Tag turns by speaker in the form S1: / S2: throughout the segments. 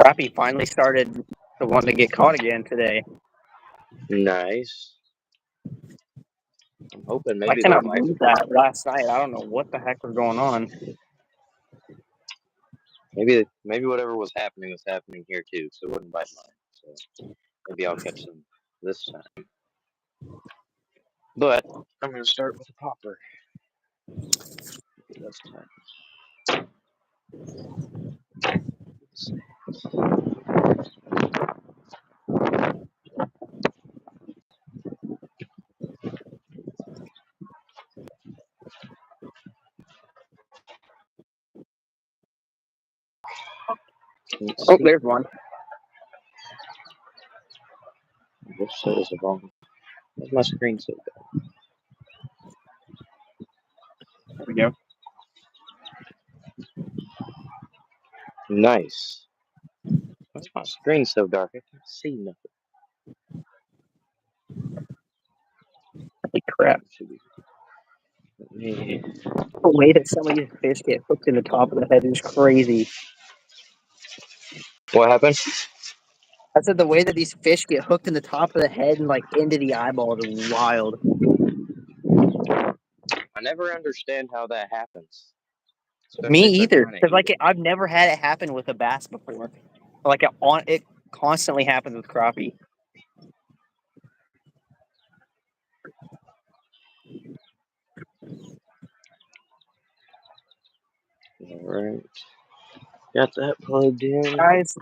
S1: Crappie finally started to want to get caught again today.
S2: Nice. I'm hoping
S1: I
S2: maybe
S1: cannot
S2: they'll bite.
S1: believe that last night. I don't know what the heck was going on.
S2: Maybe whatever was happening here too, so it wouldn't bite mine. So maybe I'll catch them this time. But I'm gonna start with a popper this time.
S1: Oh, there's one.
S2: Which side is it wrong? Where's my screen so good?
S1: There we go.
S2: Nice. Why's my screen so dark? I can't see nothing.
S1: Holy crap.
S2: Yeah.
S1: The way that some of these fish get hooked in the top of the head is crazy.
S2: What happened?
S1: I said the way that these fish get hooked in the top of the head and like into the eyeball is wild.
S2: I never understand how that happens.
S1: Me
S2: Especially if they're
S1: either,
S2: trying to
S1: because
S2: eat
S1: like
S2: it.
S1: I've never had it happen with a bass before. Like it constantly happens with crappie.
S2: Alright. Got that plugged in.
S1: Guys,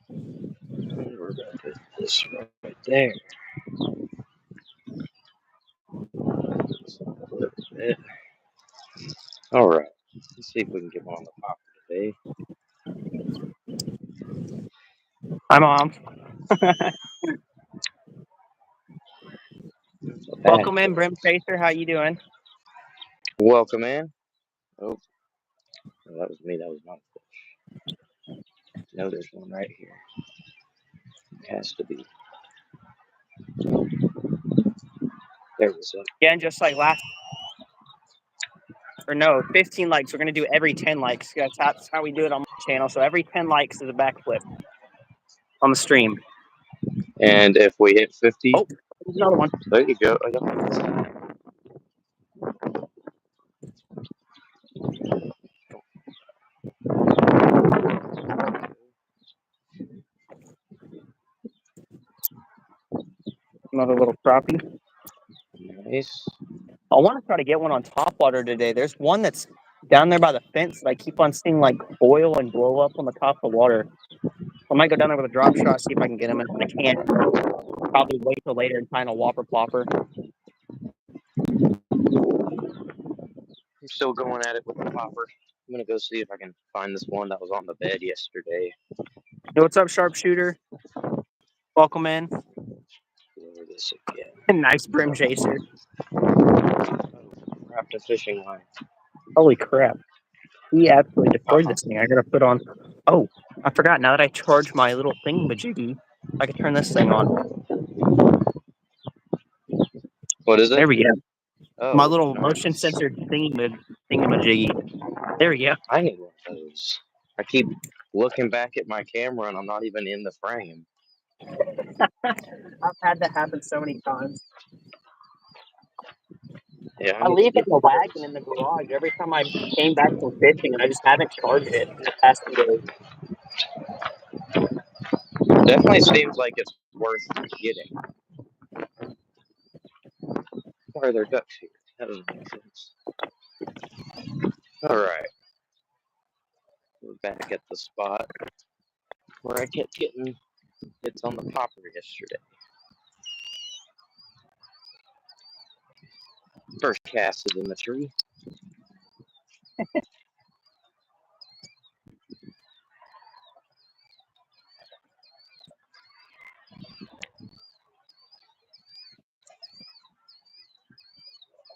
S2: We're gonna put this right there. Alright. Let's see if we can get one on the popper today.
S1: hi Mom. Welcome in, Brim Chaser. How you doing?
S2: Welcome in. Oh, no, that was me. That was my fish. No, there's one right here. It has to be. There we go.
S1: Again, just like last, or no, 15 likes. We're gonna do every 10 likes. That's how we do it on my channel. So every 10 likes is a backflip on the stream.
S2: And if we hit 50,
S1: oh, there's another one.
S2: There you go. I got this.
S1: Another little crappie.
S2: Nice.
S1: I want to try to get one on topwater today. There's one that's down there by the fence that I keep on seeing like boil and blow up on the top of the water. I might go down there with a drop shot, see if I can get him. And if I can't, probably wait till later and find a whopper plopper.
S2: I'm still going at it with the popper. I'm gonna go see if I can find this one that was on the bed yesterday.
S1: Hey, what's up, sharpshooter? Welcome in.
S2: Lower this again.
S1: Nice Brim Chaser.
S2: Wrapped a fishing line.
S1: Holy crap. He absolutely destroyed this thing. I gotta put on. Oh, I forgot. Now that I charge my little thingamajiggy, I can turn this thing on.
S2: What is it?
S1: There we go.
S2: Oh,
S1: My little
S2: nice.
S1: motion sensor thingamajiggy. There we go.
S2: I need one of those. I keep looking back at my camera and I'm not even in the frame.
S1: I've had that happen so many times.
S2: Yeah,
S1: I leave it in the wagon in the garage every time I came back from fishing, and I just haven't charged it in the past 2 days.
S2: Definitely seems like it's worth getting. Why are there ducks here? That doesn't make sense. Alright. We're back at the spot where I kept getting hits on the popper yesterday. First cast is in the tree.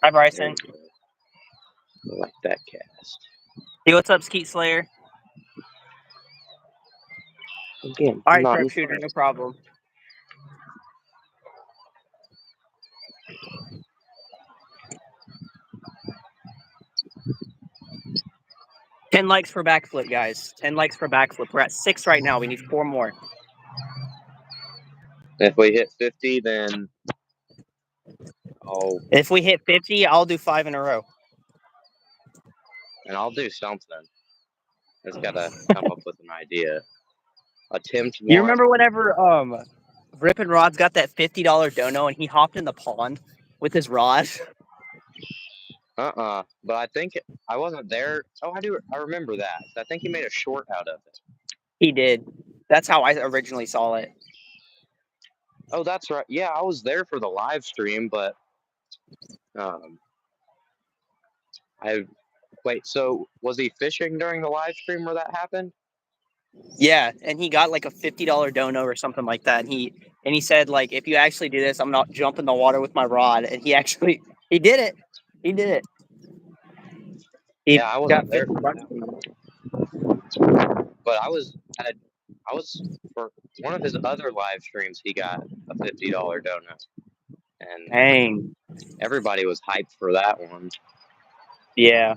S1: Hi, Bryson.
S2: I like that cast.
S1: Hey, what's up, Skeet Slayer?
S2: Again,
S1: All right,
S2: not
S1: sharpshooter, no problem. 10 likes for backflip, guys. 10 likes for backflip. We're at 6 right now. We need 4 more.
S2: If we hit 50, then
S1: If we hit 50, I'll do 5 in a row.
S2: I'll do something. I just gotta come up with an idea. Attempt one.
S1: You remember whenever Rip and Rod's got that $50 dono and he hopped in the pond with his rod?
S2: But I think I wasn't there. Oh, I remember that. I think he made a short out of it.
S1: He did. That's how I originally saw it.
S2: Oh, that's right. Yeah, I was there for the live stream, but so was he fishing during the live stream where that happened?
S1: Yeah, and he got like a $50 dono or something like that. And he said, like, if you actually do this, I'm not jumping the water with my rod. And he did it. He did it.
S2: Yeah, I wasn't there. But I was for one of his other live streams. He got a $50 donut, and
S1: dang,
S2: everybody was hyped for that one.
S1: Yeah.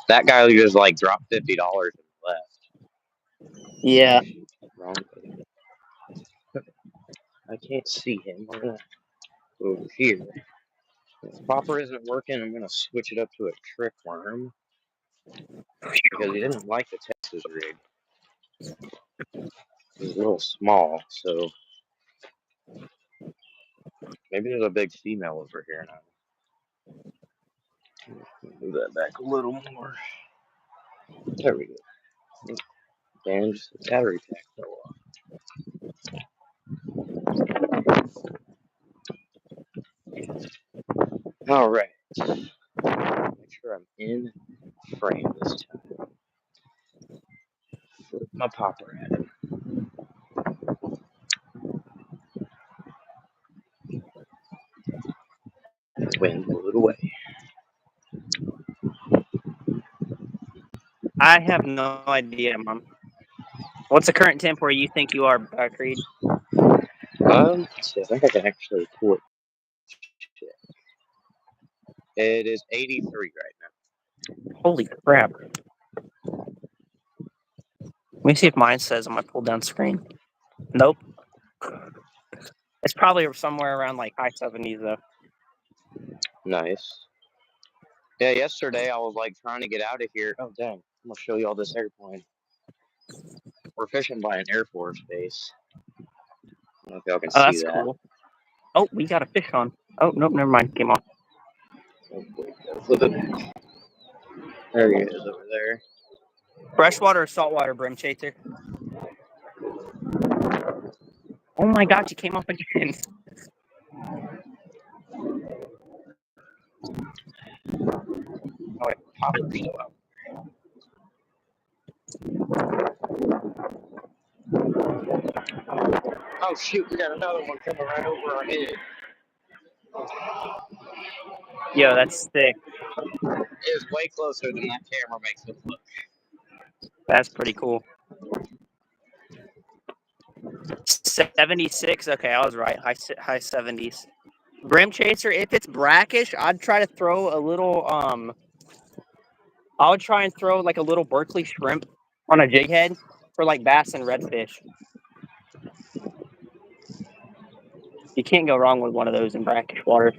S2: That guy just like dropped $50 and left.
S1: Yeah.
S2: Wrong. I can't see him. I'm gonna go over here. If popper isn't working, I'm gonna switch it up to a trick worm because he didn't like the Texas rig. He's a little small, so maybe there's a big female over here now. Move that back a little more. There we go. And just the battery pack fell off. All right. Make sure I'm in frame this time. Flip my popper at him. Wind blew it away.
S1: I have no idea, Mom. What's the current temp where you think you are, Creed?
S2: Let's see, I think I can actually pull it. It is 83 right now.
S1: Holy crap. Let me see if mine says on my pull down screen. Nope. It's probably somewhere around like high 70s though.
S2: Nice. Yeah, yesterday I was like trying to get out of here. Oh, dang. I'm going to show you all this airplane. We're fishing by an Air Force base. I don't know if y'all can see
S1: That's
S2: that.
S1: cool. Oh, we got a fish on. Oh, nope, never mind. Came off.
S2: Oh, wait, flip it back. There he is over there.
S1: Freshwater or saltwater brim chaser? Oh my god, you came off again.
S2: Oh, wait, popper's still out. Oh, shoot, we got another one coming right over our head.
S1: Yo, that's sick.
S2: It is way closer than that camera makes it look.
S1: That's pretty cool. 76. Okay, I was right. High 70s. Brim chaser. If it's brackish, I'd try to throw a little. I would try and throw like a little Berkeley shrimp on a jig head for like bass and redfish. You can't go wrong with one of those in brackish water.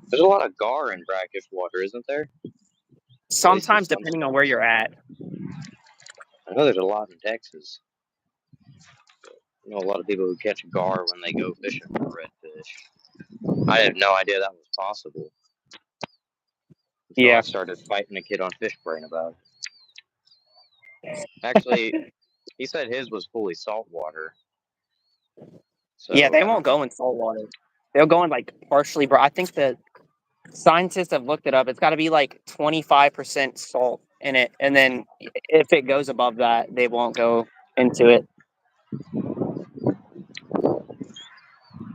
S2: There's a lot of gar in brackish water, isn't there?
S1: Sometimes, depending on where you're at.
S2: I know there's a lot in Texas. I know a lot of people who catch gar when they go fishing for redfish. I had no idea that was possible.
S1: Yeah.
S2: I started fighting a kid on Fish Brain about it. Actually, he said his was fully saltwater. So,
S1: yeah, they won't go in salt water. They'll go in like partially, I think the scientists have looked it up. It's got to be like 25% salt in it. And then if it goes above that, they won't go into it.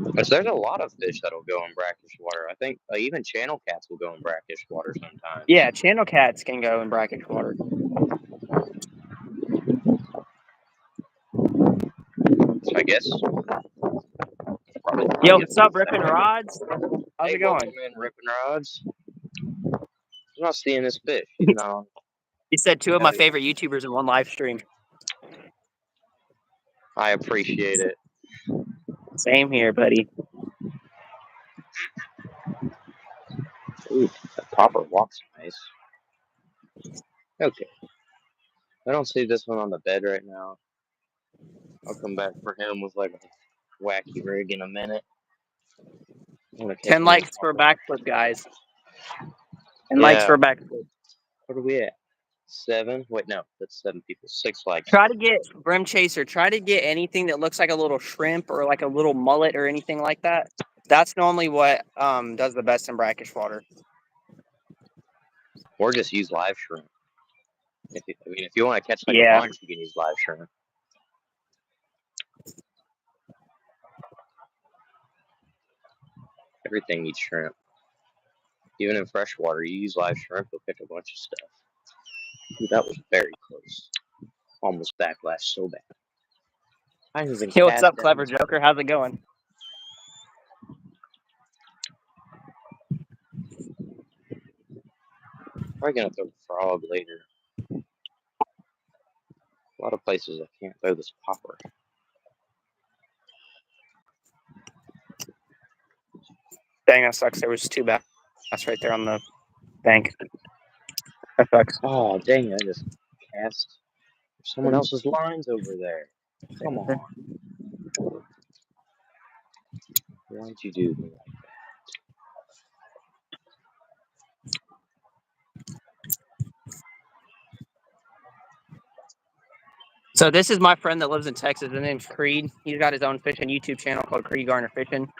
S2: Because there's a lot of fish that'll go in brackish water. I think even channel cats will go in brackish water sometimes.
S1: Yeah, channel cats can go in brackish water.
S2: So I guess.
S1: Yo, what's up, ripping rods? How's
S2: Hey,
S1: it going?
S2: welcome in, ripping rods. I'm not seeing this fish. He's not on.
S1: He said two of my favorite YouTubers in one live stream.
S2: I appreciate it.
S1: Same here, buddy.
S2: Ooh, that popper walks nice. Okay. I don't see this one on the bed right now. I'll come back for him with like a wacky rig in a minute.
S1: 10 likes for a backflip, guys. 10
S2: Yeah.
S1: likes for a backflip.
S2: What are we at? 7? Wait, no, that's 7 people. 6 likes.
S1: Try to get Brim Chaser. Try to get anything that looks like a little shrimp or like a little mullet or anything like that. That's normally what does the best in brackish water.
S2: Or just use live shrimp. If you want to catch like a bunch, you can use live shrimp. Everything needs shrimp. Even in freshwater, you use live shrimp, you'll catch a bunch of stuff. Ooh, that was very close. Almost backlash so bad.
S1: Yo, what's up, Clever Joker? How's it going?
S2: Probably gonna throw the frog later. A lot of places I can't throw this popper.
S1: Dang, that sucks. There was 2 bass right there on the bank. That sucks.
S2: Oh, dang it. I just cast someone else's lines over there. Come on. Why'd you do me like that?
S1: So this is my friend that lives in Texas. His name's Creed. He's got his own fishing YouTube channel called Creed Garner Fishing.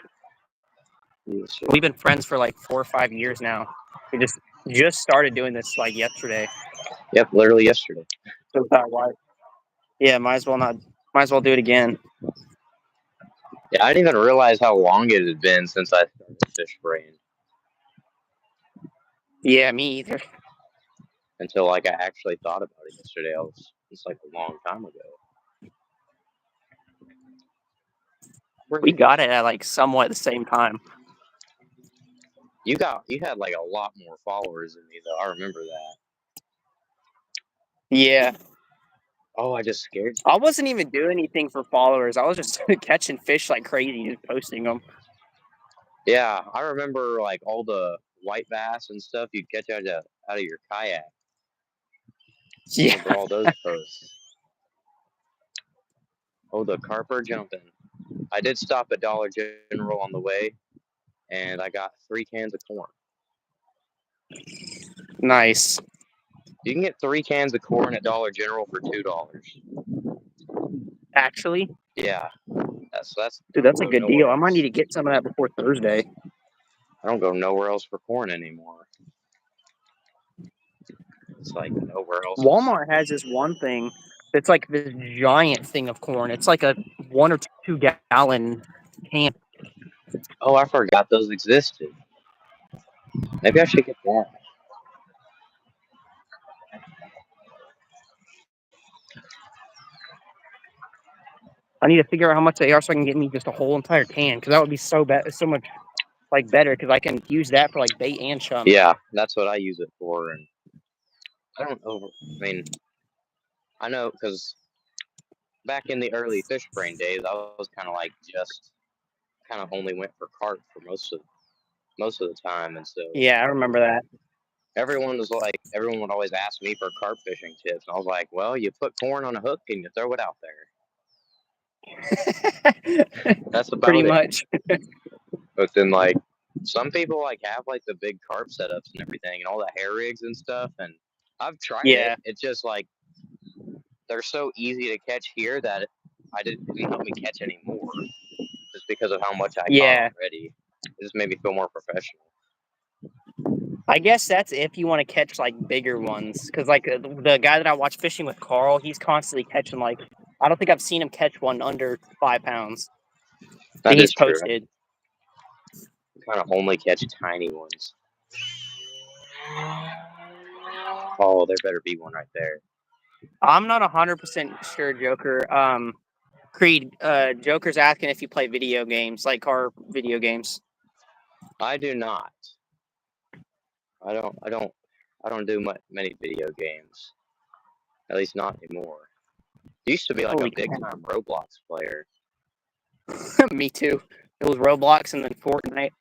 S2: Yes,
S1: We've been friends for like 4 or 5 years now. We just started doing this like yesterday.
S2: Yep, literally yesterday.
S1: So yeah, might as well do it again.
S2: Yeah, I didn't even realize how long it had been since I started fish spraying.
S1: Yeah, me either.
S2: Until like I actually thought about it yesterday. It's like a long time ago.
S1: We got it at like somewhat the same time.
S2: You had like a lot more followers than me though. I remember that.
S1: Yeah.
S2: Oh, I just scared you.
S1: I wasn't even doing anything for followers. I was just catching fish like crazy, just posting them.
S2: Yeah, I remember like all the white bass and stuff you'd catch out of your kayak.
S1: Yeah.
S2: I remember all those posts. Oh, the carp are jumping. I did stop at Dollar General on the way, and I got 3 cans of corn.
S1: Nice.
S2: You can get 3 cans of corn at Dollar General for $2.
S1: Actually?
S2: Yeah. That's
S1: Dude, that's a good deal. I might need to get some of that before Thursday.
S2: I don't go nowhere else for corn anymore. It's like nowhere else.
S1: Walmart has this one thing that's like this giant thing of corn. It's like a 1 or 2 gallon can.
S2: Oh, I forgot those existed. Maybe I should get that.
S1: I need to figure out how much they are so I can get me just a whole entire can, because that would be so much like better, because I can use that for like bait and chum.
S2: Yeah, that's what I use it for. And I don't know. I mean, I know because back in the early fish brain days, I was kind of like just kind of only went for carp for most of the time, and so
S1: yeah, I remember that.
S2: everyone would always ask me for carp fishing tips, and I was like, well, you put corn on a hook and you throw it out there. That's about
S1: pretty
S2: it.
S1: much.
S2: But then like some people like have like the big carp setups and everything and all the hair rigs and stuff, and I've tried it. It's just like they're so easy to catch here that it didn't help me catch any more just because of how much I caught already. It just made me feel more professional.
S1: I guess that's if you want to catch like bigger ones, because like the guy that I watch fishing with, Carl, he's constantly catching like, I don't think I've seen him catch one under 5 pounds.
S2: That
S1: he's
S2: is true.
S1: posted.
S2: I kind of only catch tiny ones. Oh, there better be one right there.
S1: I'm not 100% sure, Joker. Creed, Joker's asking if you play video games, like car video games.
S2: I do not. I don't do many video games. At least not anymore. Used to be like
S1: Holy
S2: a big time Roblox player.
S1: Me too. It was Roblox and then Fortnite.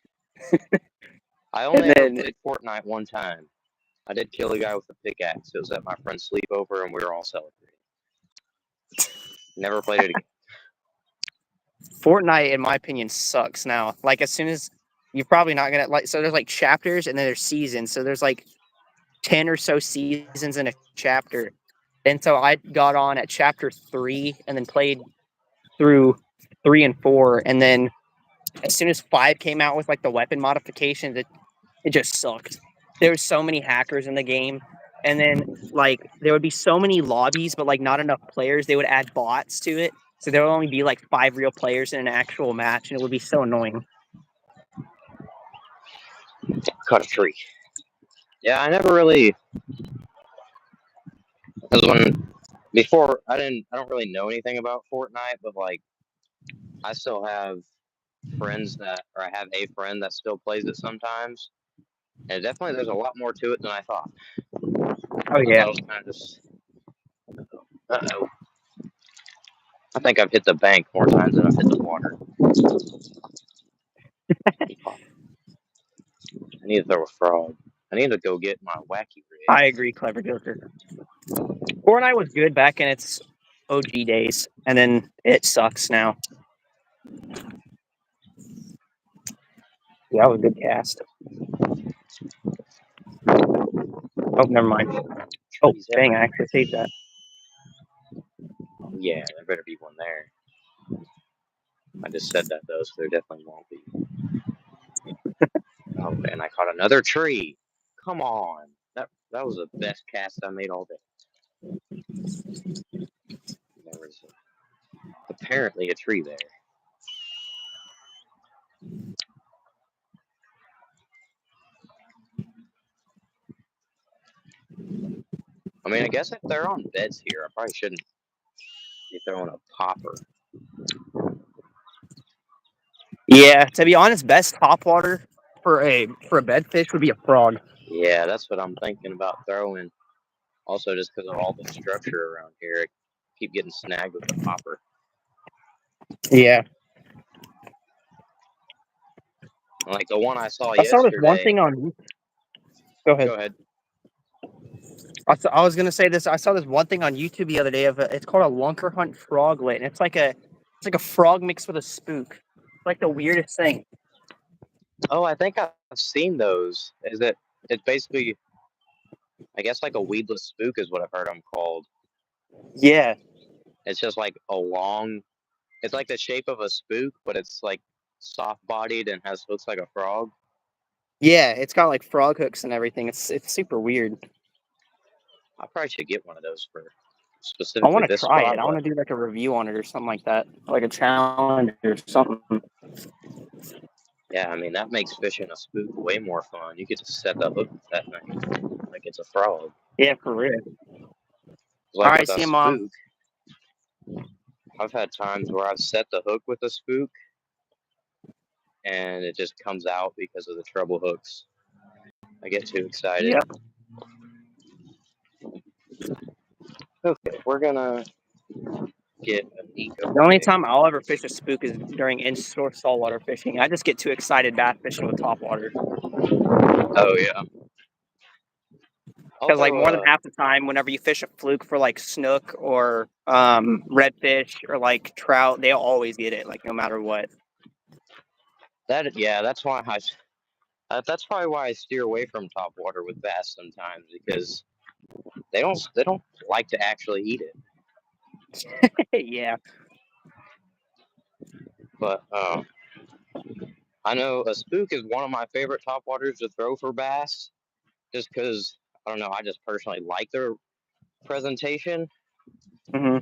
S2: I only
S1: And
S2: ever
S1: then-
S2: played Fortnite one time. I did kill a guy with a pickaxe. It was at my friend's sleepover, and we were all celebrating. Never played it again.
S1: Fortnite, in my opinion, sucks now. Like, as soon as you're probably not gonna like, so there's like chapters and then there's seasons. So there's like 10 or so seasons in a chapter. And so I got on at chapter 3 and then played through 3 and 4. And then as soon as 5 came out with like the weapon modifications, it just sucked. There were so many hackers in the game. And then like there would be so many lobbies, but like not enough players. They would add bots to it. So there would only be like 5 real players in an actual match, and it would be so annoying.
S2: Cut a tree. Yeah, I never really. Because before I don't really know anything about Fortnite, but like I still have friends or I have a friend that still plays it sometimes, and definitely there's a lot more to it than I thought.
S1: Oh yeah.
S2: I was kind of just. Uh-oh. I think I've hit the bank more times than I've hit the water. I need to throw a frog. I need to go get my wacky rig.
S1: I agree, Clever Joker. Fortnite was good back in its OG days, and then it sucks now. Yeah, that was a good cast. Oh, never mind. Oh, dang, I actually saved that.
S2: Yeah, there better be one there. I just said that though, so there definitely won't be. Oh, and I caught another tree. Come on, that was the best cast I made all day. There was apparently a tree there. I mean, I guess if they're on beds here, I probably shouldn't be throwing a popper.
S1: Yeah, to be honest, best topwater for a bedfish would be a frog.
S2: Yeah, that's what I'm thinking about throwing. Also, just because of all the structure around here, I keep getting snagged with the popper.
S1: Yeah.
S2: Like the one I saw
S1: I saw
S2: yesterday.
S1: this one thing on. Go ahead.
S2: Go ahead.
S1: I was gonna say this. I saw this one thing on YouTube the other day of it's called a lunker hunt froglet, and it's like a frog mixed with a spook. It's like the weirdest thing.
S2: Oh, I think I've seen those. It's basically, I guess, like a weedless spook is what I've heard them called.
S1: Yeah.
S2: It's just like it's like the shape of a spook, but it's like soft-bodied and looks like a frog.
S1: Yeah, it's got like frog hooks and everything. It's super weird.
S2: I probably should get one of those for
S1: I
S2: specifically
S1: want to
S2: this
S1: try
S2: spot.
S1: it. I want to do like a review on it or something like that, like a challenge or something.
S2: Yeah, I mean that makes fishing a spook way more fun. You get to set the hook with that thing like it's a frog.
S1: Yeah, for real.
S2: Like
S1: All right,
S2: with a
S1: see you,
S2: spook,
S1: Mom.
S2: I've had times where I've set the hook with a spook, and it just comes out because of the treble hooks. I get too excited.
S1: Yep.
S2: Okay, we're gonna get an eco.
S1: The only time I'll ever fish a spook is during in-store saltwater fishing. I just get too excited bass fishing with topwater.
S2: Oh yeah.
S1: Because like more than half the time, whenever you fish a fluke for like snook or redfish or like trout, they'll always get it, like no matter what.
S2: That's why that's probably why I steer away from topwater with bass sometimes, because they don't like to actually eat it.
S1: Yeah.
S2: But I know a spook is one of my favorite topwaters to throw for bass, just because I don't know. I just personally like their presentation.
S1: Mm-hmm.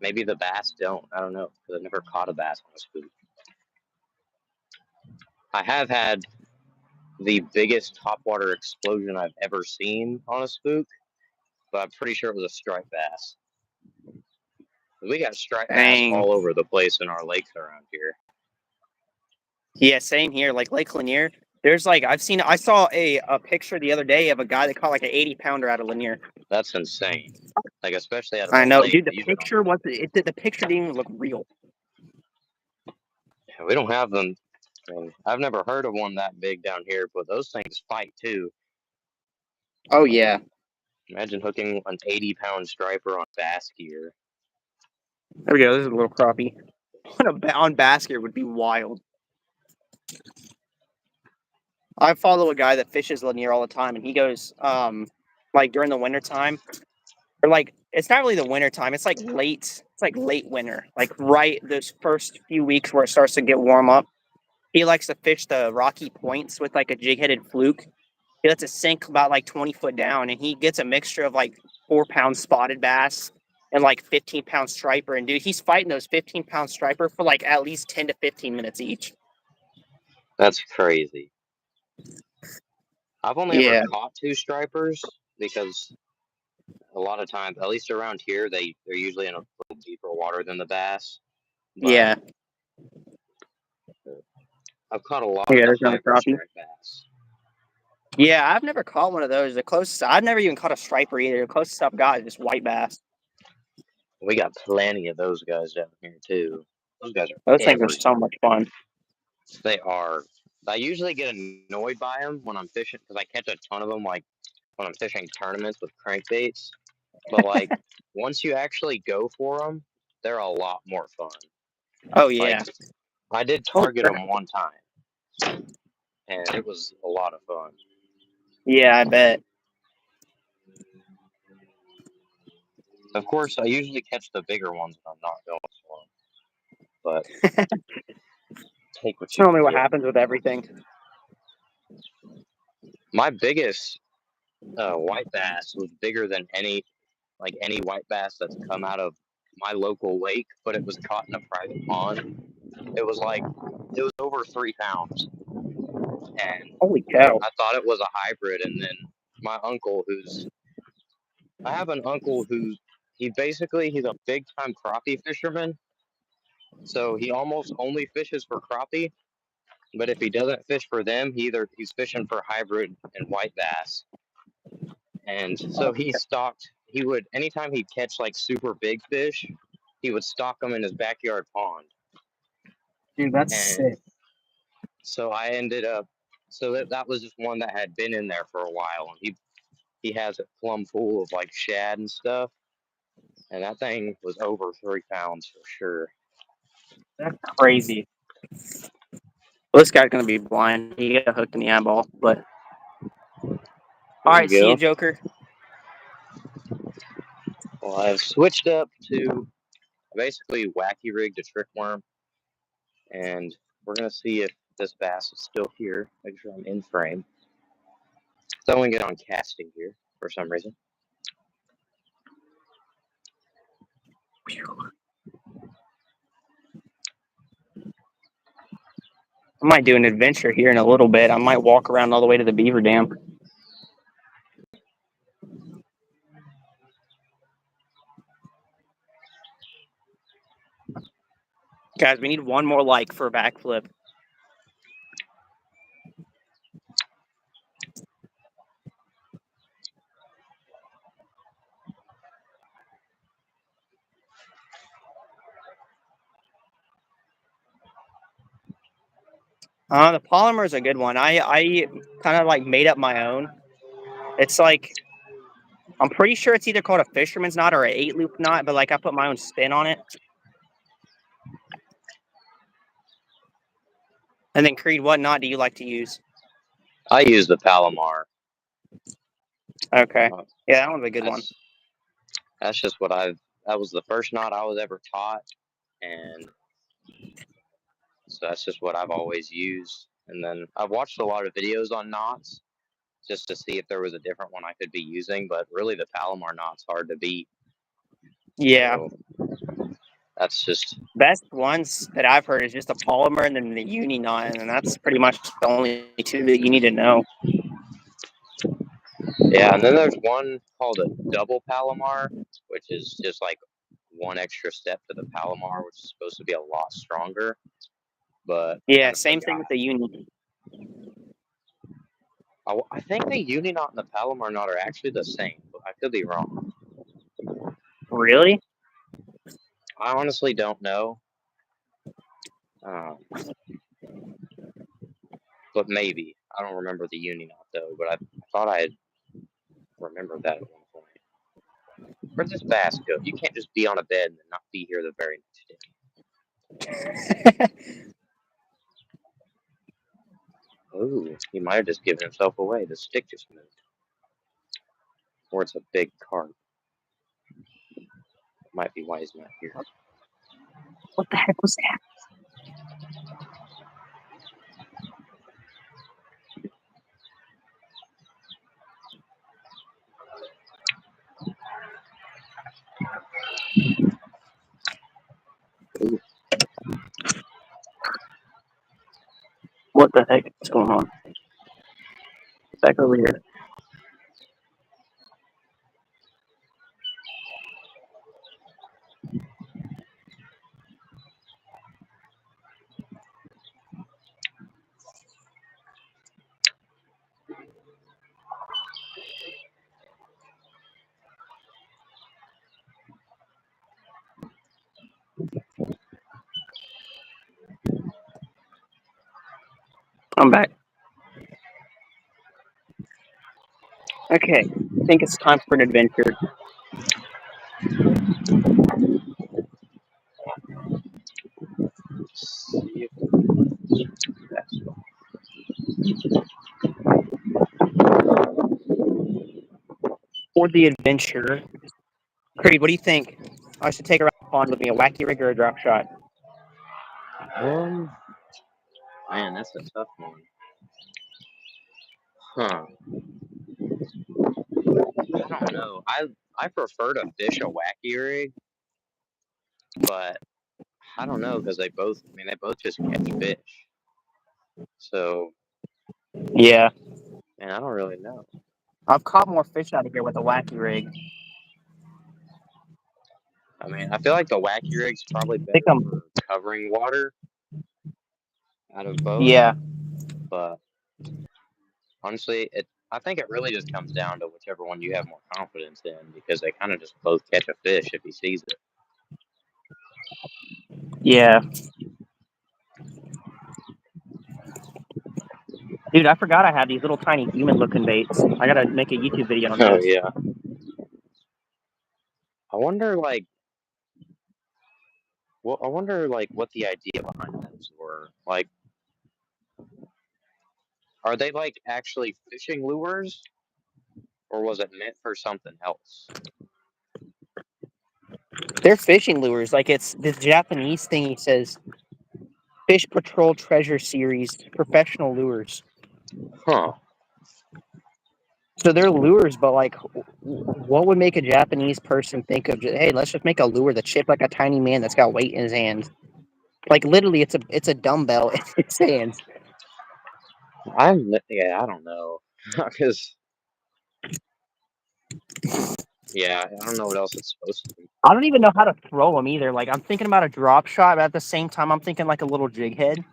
S2: Maybe the bass don't. I don't know, because I've never caught a bass on a spook. I have had the biggest topwater explosion I've ever seen on a spook, but I'm pretty sure it was a striped bass. We got striped bass
S1: Dang.
S2: all over the place in our lakes around here.
S1: Yeah, same here. Like Lake Lanier, there's like I saw a picture the other day of a guy that caught like an 80-pounder out of Lanier.
S2: That's insane. Like especially out of
S1: I
S2: a
S1: know,
S2: lake.
S1: dude. The picture the picture didn't even look real.
S2: Yeah, we don't have them. I mean, I've never heard of one that big down here, but those things fight too.
S1: Oh yeah.
S2: Imagine hooking an 80-pound striper on bass gear.
S1: There we go. This is a little crappie. On bass gear would be wild. I follow a guy that fishes Lanier all the time, and he goes, like during the wintertime, or like it's not really the wintertime. It's like late. It's like late winter, like right those first few weeks where it starts to get warm up. He likes to fish the rocky points with like a jig-headed fluke. He lets it sink about like 20 foot down, and he gets a mixture of like 4-pound spotted bass and like 15-pound striper. And dude, he's fighting those 15-pound striper for like at least 10 to 15 minutes each.
S2: That's crazy. I've only
S1: Yeah.
S2: ever caught 2 stripers because a lot of times, at least around here, they're usually in a little deeper water than the bass. But
S1: Yeah.
S2: I've caught a lot
S1: Yeah,
S2: of
S1: there's
S2: the
S1: another
S2: hyper
S1: crappie.
S2: stripe bass.
S1: Yeah, I've never caught one of those. The closest I've never even caught a striper either. The closest I've got is just white bass.
S2: We got plenty of those guys down here too. Those guys are
S1: Those things are so much fun.
S2: They are. I usually get annoyed by them when I'm fishing because I catch a ton of them, like when I'm fishing tournaments with crankbaits. But like once you actually go for them, they're a lot more fun.
S1: Oh yeah.
S2: Like I did target them one time, and it was a lot of fun.
S1: Yeah, I bet.
S2: Of course, I usually catch the bigger ones when I'm not going for them. But take what you
S1: Tell me
S2: can
S1: what
S2: get.
S1: happens with everything.
S2: My biggest white bass was bigger than any white bass that's come out of my local lake, but it was caught in a private pond. It was over 3 pounds, and
S1: Holy cow.
S2: I thought it was a hybrid. And then my uncle, I have an uncle who's he's a big time crappie fisherman, so he almost only fishes for crappie. But if he doesn't fish for them, he's fishing for hybrid and white bass. And so he would, anytime he'd catch like super big fish, he would stock them in his backyard pond.
S1: Dude, that's
S2: And
S1: sick.
S2: so I ended up, that was just one that had been in there for a while. And he has a plumb full of like shad and stuff. And that thing was over 3 pounds for sure.
S1: That's crazy. Well, this guy's gonna be blind. He got hooked in the eyeball, but all right, see you, Joker.
S2: Well, I've switched up to basically wacky rigged a trick worm, and we're gonna see if this bass is still here. Make sure I'm in frame. Throwing it on casting here for some reason.
S1: I might do an adventure here in a little bit. I might walk around all the way to the Beaver Dam. Guys, we need one more like for a backflip. The polymer is a good one. I kind of like made up my own. It's like, I'm pretty sure it's either called a fisherman's knot or an 8-loop knot, but like I put my own spin on it. And then Creed, what knot do you like to use?
S2: I use the Palomar.
S1: Okay. Yeah, that one's a good one.
S2: That's just that was the first knot I was ever taught, and so that's just what I've always used. And then I've watched a lot of videos on knots just to see if there was a different one I could be using, but really the Palomar knot's hard to beat.
S1: Yeah.
S2: So that's just
S1: best ones that I've heard is just a polymer and then the uni knot, and that's pretty much the only two that you need to know.
S2: Yeah, and then there's one called a double Palomar, which is just like one extra step to the Palomar, which is supposed to be a lot stronger. But
S1: yeah, same thing with the uni.
S2: I think the uni knot and the Palomar knot are actually the same, but I could be wrong.
S1: Really?
S2: I honestly don't know. But maybe. I don't remember the uni knot though, but I thought I had remembered that at one point. Where'd this bass go? You can't just be on a bed and not be here the very next day. Ooh, he might have just given himself away. The stick just moved. Or it's a big carp. Might be why he's not here.
S1: What the heck was that?
S2: Ooh.
S1: What the heck is going on? Back over here. I'm back. Okay, I think it's time for an adventure.
S2: See if that's
S1: For the adventure, Creed, what do you think? I should take her out of the pond with me, a wacky rig or a drop shot?
S2: Man, that's a tough one. Huh. I don't know. I prefer to fish a wacky rig, but I don't know because they both just catch fish. So,
S1: Yeah.
S2: man, I don't really know.
S1: I've caught more fish out of here with a wacky rig.
S2: I mean, I feel like the wacky rig's probably better for covering water out of both.
S1: Yeah.
S2: But honestly, I think it really just comes down to whichever one you have more confidence in because they kind of just both catch a fish if he sees it.
S1: Yeah. Dude, I forgot I had these little tiny human-looking baits. I gotta make a YouTube video on
S2: Oh,
S1: those.
S2: yeah. I wonder, like, what the idea behind those were. Like, are they like actually fishing lures, or was it meant for something else?
S1: They're fishing lures. Like, it's the Japanese thing. He says, Fish Patrol Treasure Series, professional lures.
S2: Huh.
S1: So they're lures, but like, what would make a Japanese person think of, hey, let's just make a lure that's shaped like a tiny man that's got weight in his hands? Like, literally, it's a dumbbell in his hands.
S2: I don't know. Because, yeah, I don't know what else it's supposed to be.
S1: I don't even know how to throw them either. Like, I'm thinking about a drop shot, but at the same time, I'm thinking like a little jig head.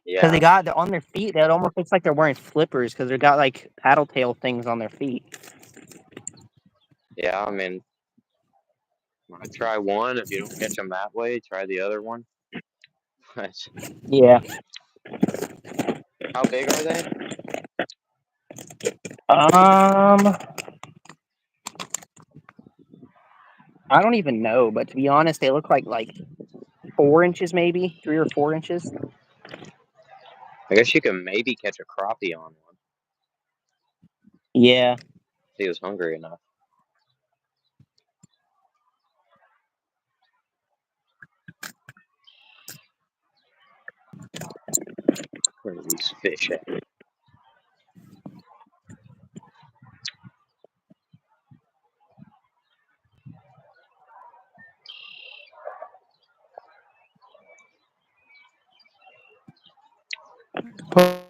S1: Because they're on their feet, that almost looks like they're wearing flippers because they've got like paddle tail things on their feet.
S2: Yeah, I mean, I try one. If you don't catch them that way, try the other one.
S1: Yeah.
S2: How big are they?
S1: I don't even know, but to be honest, they look like 4 inches, maybe 3 or 4 inches.
S2: I guess you can maybe catch a crappie on one.
S1: Yeah.
S2: If he was hungry enough. Where are these fish at?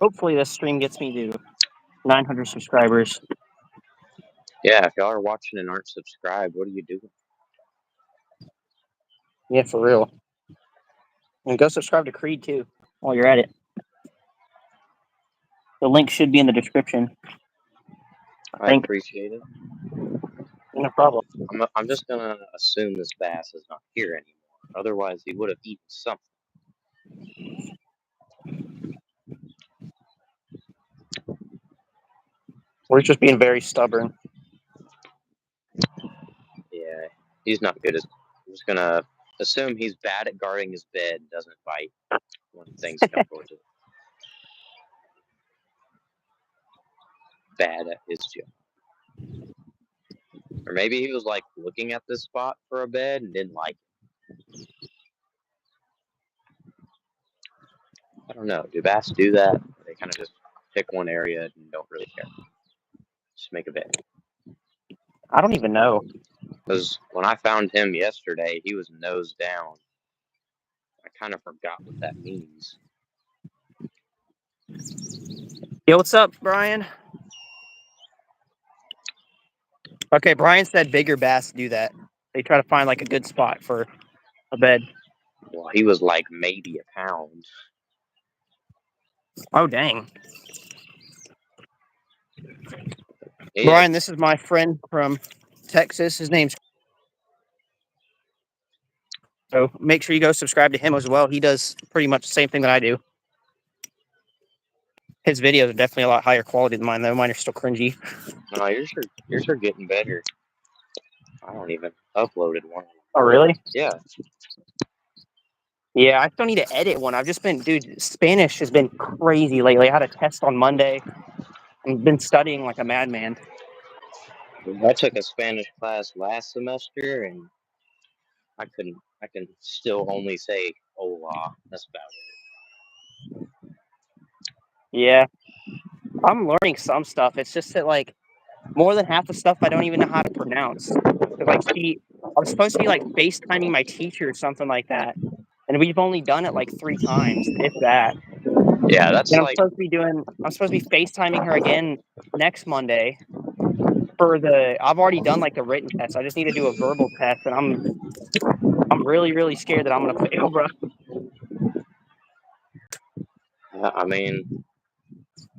S1: Hopefully this stream gets me to 900 subscribers.
S2: Yeah, if y'all are watching and aren't subscribed, what are you doing?
S1: Yeah, for real. And go subscribe to Creed too while you're at it. The link should be in the description.
S2: I appreciate it.
S1: No problem.
S2: I'm just gonna assume this bass is not here anymore. Otherwise, he would have eaten something.
S1: We're just being very stubborn.
S2: Yeah, he's not good as. I'm just gonna assume he's bad at guarding his bed, doesn't bite when things come towards it. Bad at his job. Or maybe he was like looking at this spot for a bed and didn't like it. I don't know. Do bass do that? They kind of just pick one area and don't really care. Just make a bed.
S1: I don't even know.
S2: Because when I found him yesterday, he was nose down. I kind of forgot what that means.
S1: Yo, what's up, Brian? Okay, Brian said bigger bass do that. They try to find like a good spot for a bed.
S2: Well, he was like maybe a pound.
S1: Oh, dang.
S2: Yeah.
S1: Brian, this is my friend from Texas. His name's. So make sure you go subscribe to him as well. He does pretty much the same thing that I do. His videos are definitely a lot higher quality than mine, though. Mine are still cringy.
S2: No, yours are getting better. I don't even uploaded one.
S1: Oh, really?
S2: Yeah.
S1: Yeah, I still need to edit one. I've just been, dude, Spanish has been crazy lately. I had a test on Monday. I've been studying like a madman.
S2: I took a Spanish class last semester, and I can still only say hola. That's about it.
S1: Yeah. I'm learning some stuff. It's just that, like, more than half the stuff I don't even know how to pronounce. Like, I was supposed to be, like, FaceTiming my teacher or something like that. And we've only done it, like, 3 times, if that.
S2: Yeah, that's
S1: And
S2: like.
S1: I'm supposed to be FaceTiming her again next Monday I've already done, like, the written test. I just need to do a verbal test, and I'm really, really scared that I'm going to fail, bro.
S2: I mean,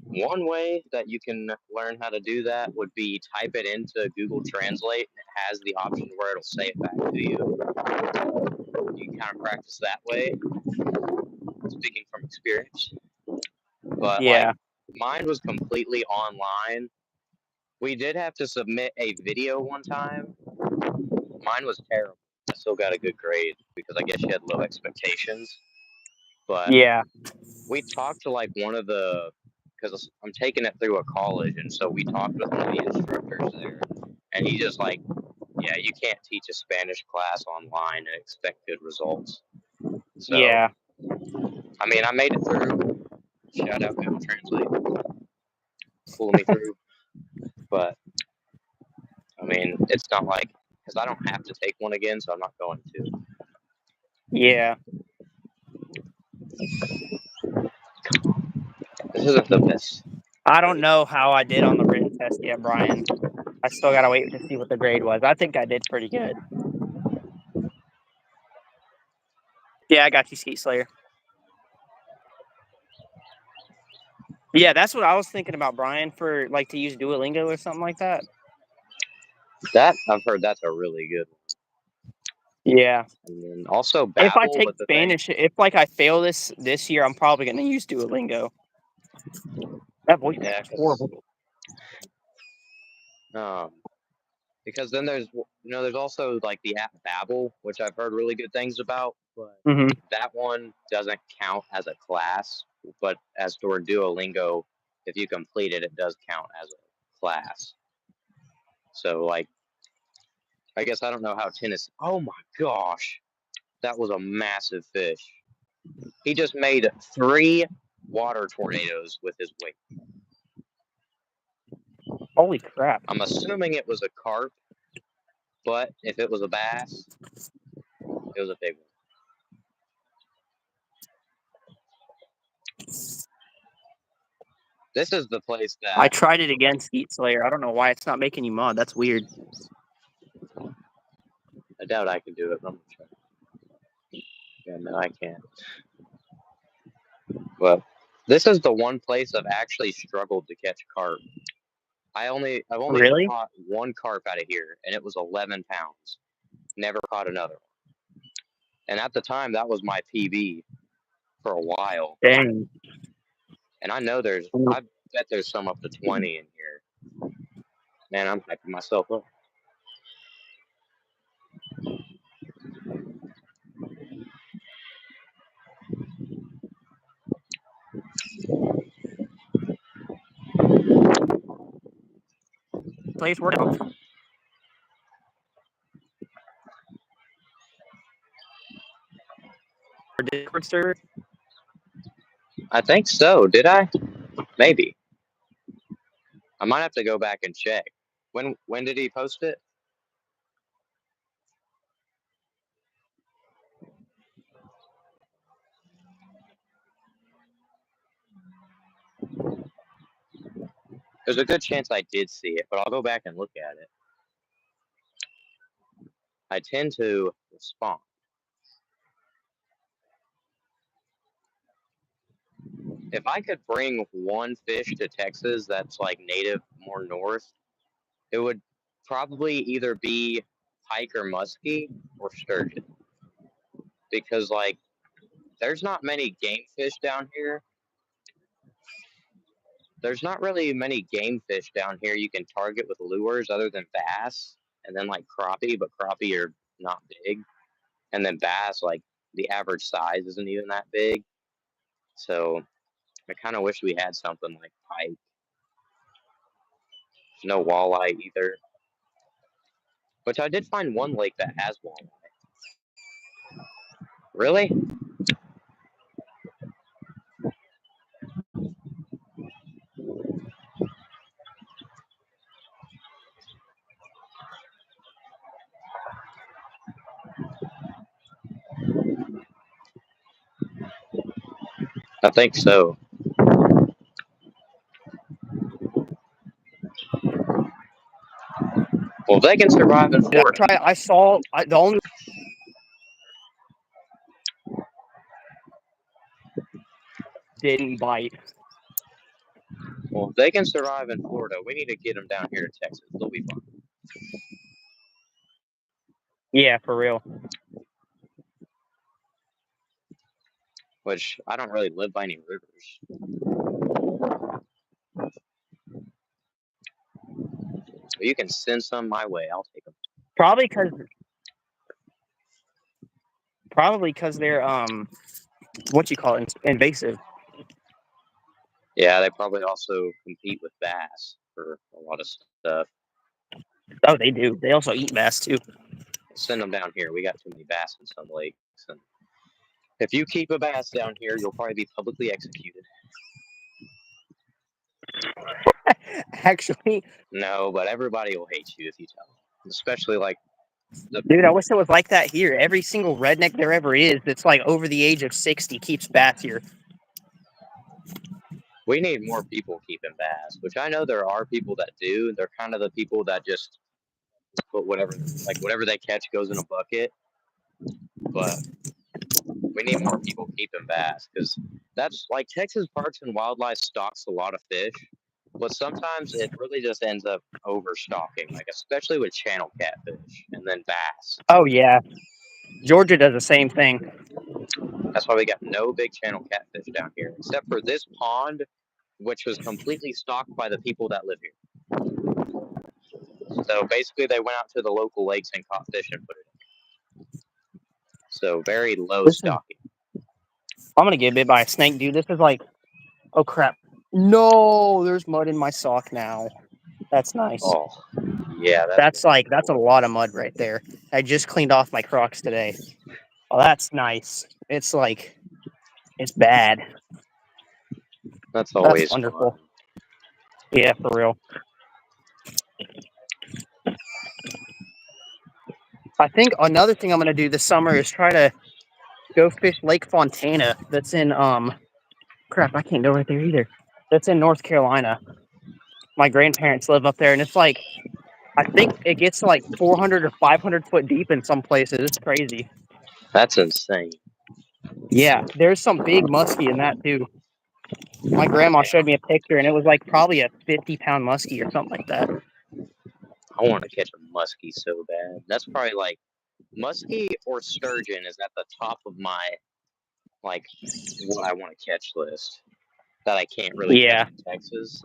S2: one way that you can learn how to do that would be type it into Google Translate, and it has the option where it'll say it back to you. You can kind of practice that way, speaking from experience. But,
S1: Yeah.
S2: like, mine was completely online. We did have to submit a video one time. Mine was terrible. I still got a good grade because I guess you had low expectations. But
S1: Yeah.
S2: we talked to like one of the, because I'm taking it through a college, and so we talked with one of the instructors there, and he just like, yeah, you can't teach a Spanish class online and expect good results. So,
S1: Yeah.
S2: I mean, I made it through. Shout out Google Translate, pulling me through. But I mean, it's not like, because I don't have to take one again, so I'm not going to.
S1: Yeah.
S2: This isn't the best.
S1: I don't know how I did on the written test yet, Brian. I still got to wait to see what the grade was. I think I did pretty good. Yeah, I got you, Skeet Slayer. Yeah, that's what I was thinking about, Brian, for like to use Duolingo or something like that.
S2: That, I've heard that's a really good one.
S1: Yeah.
S2: And then also Babbel,
S1: If I take
S2: but the
S1: Spanish, if like I fail this year, I'm probably going to use Duolingo. That voice is horrible.
S2: Because then there's also like the app Babbel, which I've heard really good things about, but that one doesn't count as a class. But as for Duolingo, if you complete it, it does count as a class. So like, I guess I don't know how tennis. Oh my gosh, that was a massive fish. He just made 3 water tornadoes with his weight.
S1: Holy crap.
S2: I'm assuming it was a carp, but if it was a bass, it was a big one. This is the place that...
S1: I tried it again, Skeet Slayer. I don't know why it's not making you mod. That's weird.
S2: I doubt I can do it, but I'm going to try. Yeah, no, I can't. Well, this is the one place I've actually struggled to catch carp. I've only
S1: Really?
S2: caught one carp out of here, and it was 11 pounds. Never caught another one. And at the time, that was my PB for a while.
S1: Dang.
S2: And I know I bet there's some up to 20 in here. Man, I'm hyping myself up.
S1: Place workout. Or Discord server?
S2: I think so. Did I? Maybe. I might have to go back and check. When did he post it? There's a good chance I did see it, but I'll go back and look at it. I tend to respond. If I could bring one fish to Texas that's like native more north, it would probably either be pike or muskie or sturgeon. Because like there's not many game fish down here. There's not really many game fish down here you can target with lures other than bass and then like crappie, but crappie are not big. And then bass, like the average size isn't even that big. So I kind of wish we had something like pike. There's no walleye either. Which I did find one lake that has walleye. Really? I think so. Well, they can survive in Florida.
S1: I saw the only didn't bite.
S2: Well, if they can survive in Florida, we need to get them down here to Texas. They'll be fine.
S1: Yeah, for real.
S2: Which I don't really live by any rivers. But you can send some my way. I'll take them.
S1: Probably because they're what you call it, invasive.
S2: Yeah, they probably also compete with bass for a lot of stuff.
S1: Oh, they do. They also eat bass too.
S2: Send them down here. We got too many bass in some lakes. And if you keep a bass down here, you'll probably be publicly executed.
S1: Actually,
S2: no, but everybody will hate you if you tell them. Especially like
S1: dude, I wish it was like that here. Every single redneck there ever is that's like over the age of 60 keeps bass here.
S2: We need more people keeping bass, which I know there are people that do. They're kind of the people that just put whatever they catch goes in a bucket. But we need more people keeping bass because that's like Texas Parks and Wildlife stocks a lot of fish, but sometimes it really just ends up overstocking, like especially with channel catfish and then bass.
S1: Oh yeah, Georgia does the same thing.
S2: That's why we got no big channel catfish down here, except for this pond, which was completely stocked by the people that live here. So basically, they went out to the local lakes and caught fish and put it in. So very low stocking.
S1: I'm gonna get bit by a snake, dude. This is like, oh crap! No, there's mud in my sock now. That's nice.
S2: Oh, yeah.
S1: That's a lot of mud right there. I just cleaned off my Crocs today. Oh, that's nice. It's like, it's bad.
S2: That's always
S1: wonderful.
S2: fun.
S1: Yeah, for real. I think another thing I'm going to do this summer is try to go fish Lake Fontana. That's in, crap, I can't go right there either. That's in North Carolina. My grandparents live up there, and it's like, I think it gets to like 400 or 500 foot deep in some places. It's crazy.
S2: That's insane.
S1: Yeah, there's some big muskie in that too. My grandma showed me a picture, and it was like probably a 50-pound muskie or something like that.
S2: I want to catch a muskie so bad. That's probably like muskie or sturgeon is at the top of my like what I want to catch list that I can't really catch in Texas.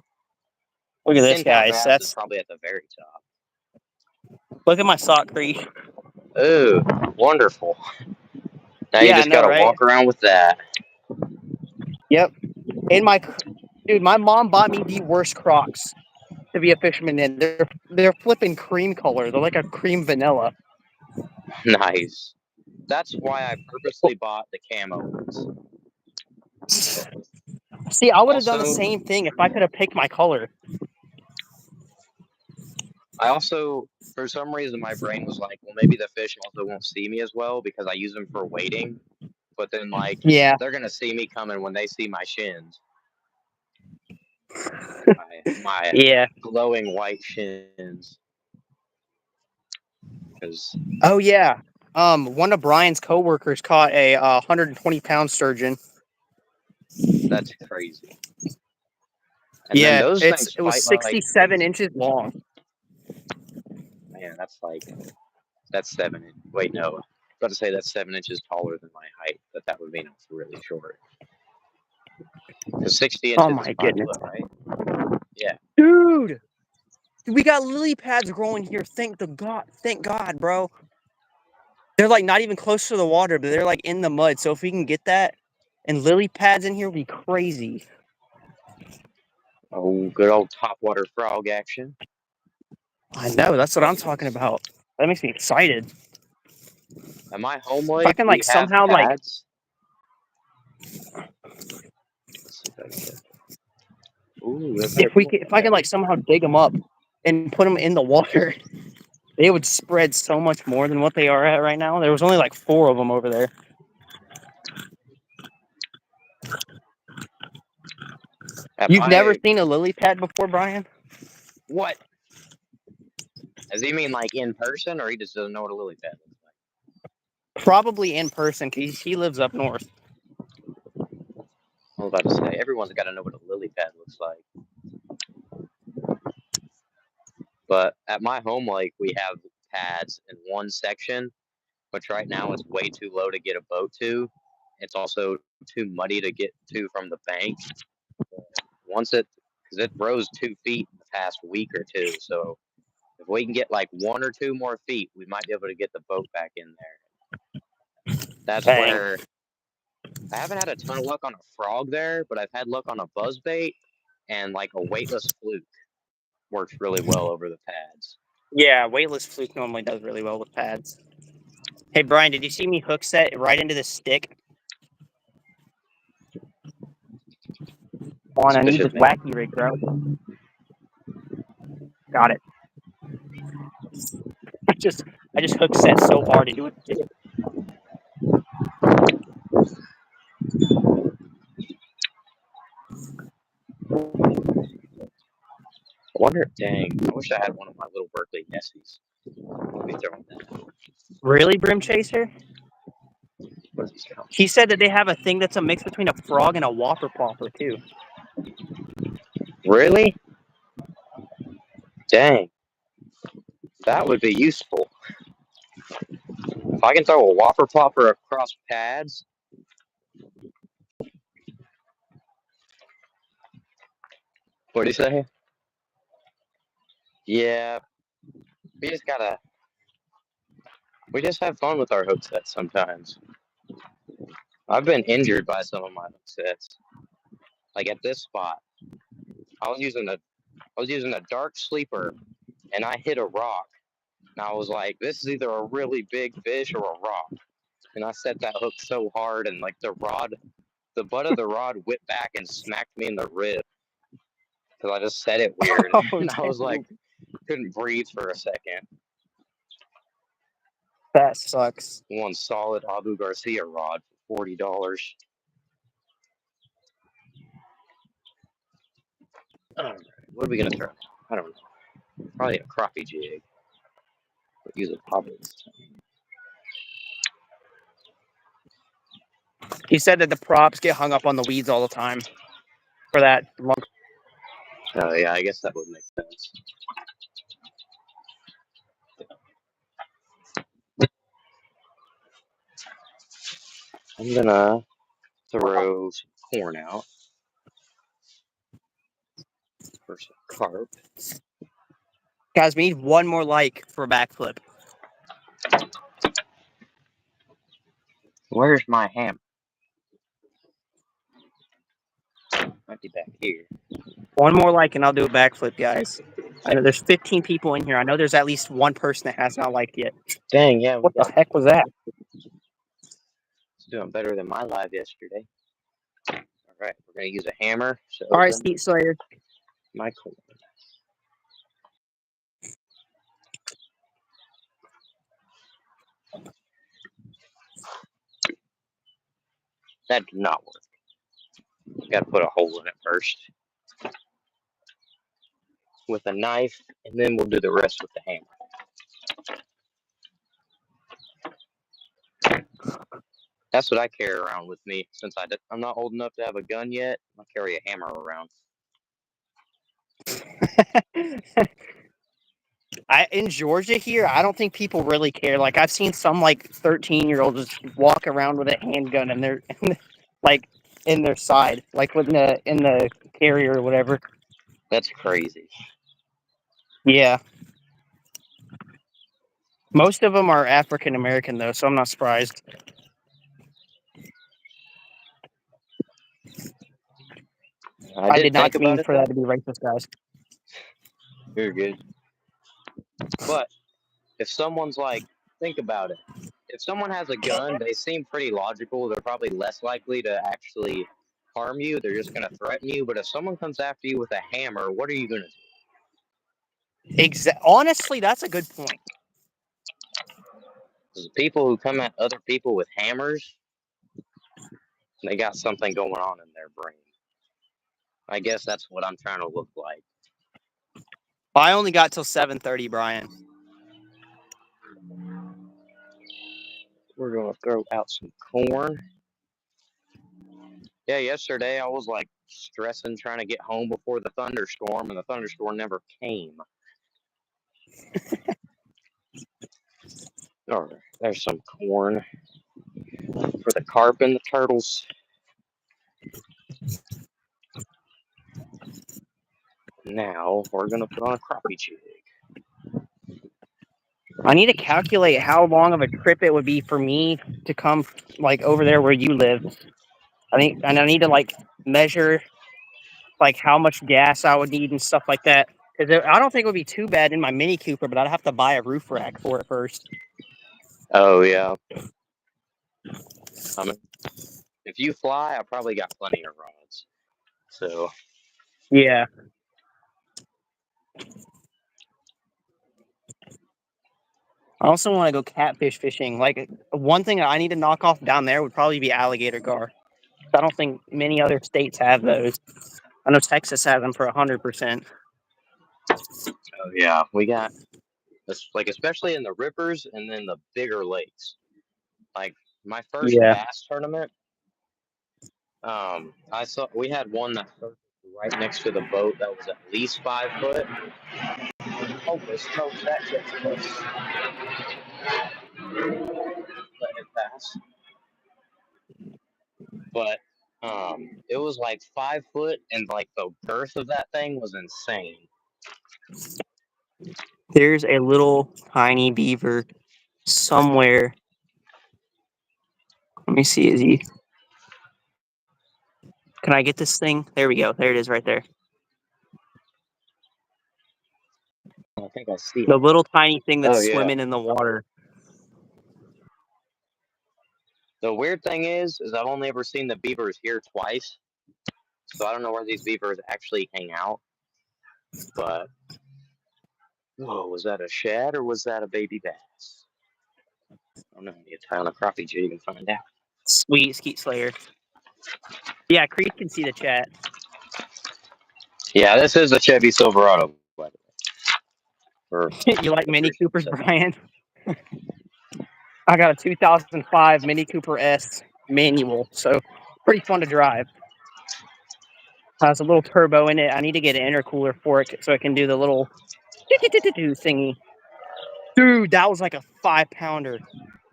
S1: Look at this,
S2: 10-pound
S1: guys.
S2: bass is probably at the very top.
S1: Look at my sock, Creed.
S2: Ooh, wonderful. Now you
S1: Yeah, I
S2: just
S1: know,
S2: gotta
S1: right?
S2: walk around with that.
S1: Yep. And my mom bought me the worst Crocs to be a fisherman in. They're flipping cream color. They're like a cream vanilla.
S2: Nice. That's why I purposely bought the camo ones.
S1: See, I would have done the
S2: Also,
S1: same thing if I could have picked my color.
S2: I also, for some reason, my brain was like, well, maybe the fish also won't see me as well because I use them for wading. But then, like,
S1: Yeah.
S2: they're gonna see me coming when they see my shins. My
S1: Yeah.
S2: glowing white shins. Because
S1: Oh yeah. One of Brian's coworkers caught a 120-pound sturgeon.
S2: that's crazy. And then
S1: Yeah,
S2: those things
S1: it was
S2: fight like
S1: 67
S2: crazy.
S1: inches long.
S2: Man, that's 7. Wait, no. I was about to say that's 7 inches taller than my height, but that would mean it's really short. Because 60
S1: Oh
S2: inches is
S1: my
S2: 5
S1: goodness,
S2: foot, right? Yeah.
S1: dude! We got lily pads growing here. Thank God, bro. They're like not even close to the water, but they're like in the mud. So if we can get that and lily pads in here, would be crazy.
S2: Oh, good old topwater frog action.
S1: I know. That's what I'm talking about. That makes me excited.
S2: At my home
S1: If I
S2: lake,
S1: can
S2: we
S1: like
S2: have
S1: somehow like
S2: pads. Let's see if I can get. Ooh, that better come up
S1: if I can
S2: there.
S1: like somehow dig them up and put them in the water, they would spread so much more than what they are at right now. There was only like 4 of them over there.
S2: At
S1: You've never
S2: my
S1: seen a lily pad before, Brian?
S2: what? Does he mean like in person, or he just doesn't know what a lily pad looks like?
S1: Probably in person because he lives up north.
S2: I was about to say everyone's got to know what a lily pad looks like. But at my home lake, we have pads in one section, which right now is way too low to get a boat to. It's also too muddy to get to from the bank. Because it rose 2 feet in the past week or two. So if we can get like 1 or 2 more feet, we might be able to get the boat back in there. That's
S1: Dang.
S2: where I haven't had a ton of luck on a frog there, but I've had luck on a buzzbait and like a weightless fluke works really well over the pads.
S1: Yeah, weightless fluke normally does really well with pads. Hey, Brian, did you see me hook set right into this stick? I need
S2: Suspicious,
S1: this
S2: man.
S1: wacky rig, bro. Got it. I just hook set so hard into it.
S2: I wonder, dang, I wish I had one of my little Berkeley Nessies. Let me throw in that.
S1: Really, Brim Chaser?
S2: What is this count?
S1: He said that they have a thing that's a mix between a frog and a whopper plopper, too.
S2: Really? Dang. That would be useful. If I can throw a whopper plopper across pads. What do you say? Yeah, we just have fun with our hook sets sometimes. I've been injured by some of my hook sets. Like at this spot, I was using a dark sleeper, and I hit a rock. And I was like, this is either a really big fish or a rock. And I set that hook so hard, and like the butt of the rod whipped back and smacked me in the rib because I just set it weird.
S1: Oh,
S2: And I was
S1: dang.
S2: like, couldn't breathe for a second.
S1: That sucks.
S2: One solid Abu Garcia rod for $40. What are we gonna throw? I don't know. Probably a crappie jig. But use a bobber this time.
S1: He said that the props get hung up on the weeds all the time for that long.
S2: Oh yeah, I guess that would make sense. I'm gonna throw some corn out for some carp.
S1: Guys, we need one more like for a backflip.
S2: Where's my hammer? Might be back here.
S1: One more like, and I'll do a backflip, guys. I know there's 15 people in here. I know there's at least one person that has not liked yet.
S2: Dang, yeah.
S1: What the heck was that?
S2: It's doing better than my live yesterday. All right, we're gonna use a hammer. So
S1: All right, Steve Slayer.
S2: my corn. That did not work. Got to put a hole in it first with a knife, and then we'll do the rest with the hammer. That's what I carry around with me. Since I'm not old enough to have a gun yet, I carry a hammer around.
S1: In Georgia here, I don't think people really care. Like I've seen some like 13-year-olds just walk around with a handgun in their like in their side, like in the carrier or whatever.
S2: That's crazy.
S1: Yeah. Most of them are African American though, so I'm not surprised. I did not mean for that to be racist, guys.
S2: You're good. But if someone's like, think about it. If someone has a gun, they seem pretty logical. They're probably less likely to actually harm you. They're just going to threaten you. But if someone comes after you with a hammer, what are you going to do?
S1: Honestly, that's a good point.
S2: Because people who come at other people with hammers, they got something going on in their brain. I guess that's what I'm trying to look like.
S1: I only got till 7:30, Brian.
S2: We're going to throw out some corn. Yeah, yesterday I was like stressing trying to get home before the thunderstorm, and the thunderstorm never came. All right, there's some corn for the carp and the turtles. Now we're going to put on a crappie jig.
S1: I need to calculate how long of a trip it would be for me to come like over there where you live. I need to like measure like how much gas I would need and stuff like that. Because I don't think it would be too bad in my Mini Cooper, but I'd have to buy a roof rack for it first.
S2: Oh yeah. I mean, if you fly, I probably got plenty of rods. So
S1: yeah. I also want to go catfish fishing. Like one thing I need to knock off down there would probably be alligator gar. I don't think many other states have those. I know Texas has them for 100%.
S2: oh yeah, we got like especially in the rivers and then the bigger lakes. Like my first bass tournament, we had one that right next to the boat that was at least 5 foot. Holy smokes, that shit's close. Let it pass. But it was like 5 foot, and like the girth of that thing was insane.
S1: There's a little tiny beaver somewhere. Let me see, is he? Can I get this thing? There we go. There it is right there.
S2: I think I see
S1: the little tiny thing that's swimming in the water.
S2: The weird thing is I've only ever seen the beavers here twice, so I don't know where these beavers actually hang out. But whoa, was that a shad or was that a baby bass? I don't know. You tie on a crappie jig and find out.
S1: Sweet Skeet Slayer. Yeah, Creed can see the chat.
S2: Yeah, this is a Chevy Silverado, by the way.
S1: You like Mini Coopers, Brian? I got a 2005 Mini Cooper S. manual, so pretty fun to drive. Has a little turbo in it. I need to get an intercooler for it so I can do the little thingy. Dude, that was like a 5-pounder.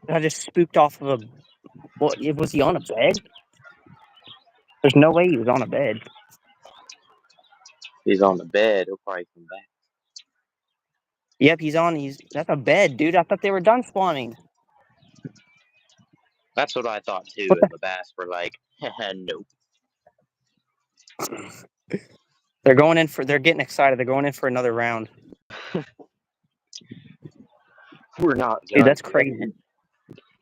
S1: I just spooked off of a. What was he on a bed? There's no way he was on a bed.
S2: He's on the bed. He'll probably come back.
S1: Yep, that's a bed, dude. I thought they were done spawning.
S2: That's what I thought too.
S1: What
S2: And the bass were like, nope.
S1: They're getting excited. They're going in for another round.
S2: We're not done.
S1: Dude, that's crazy.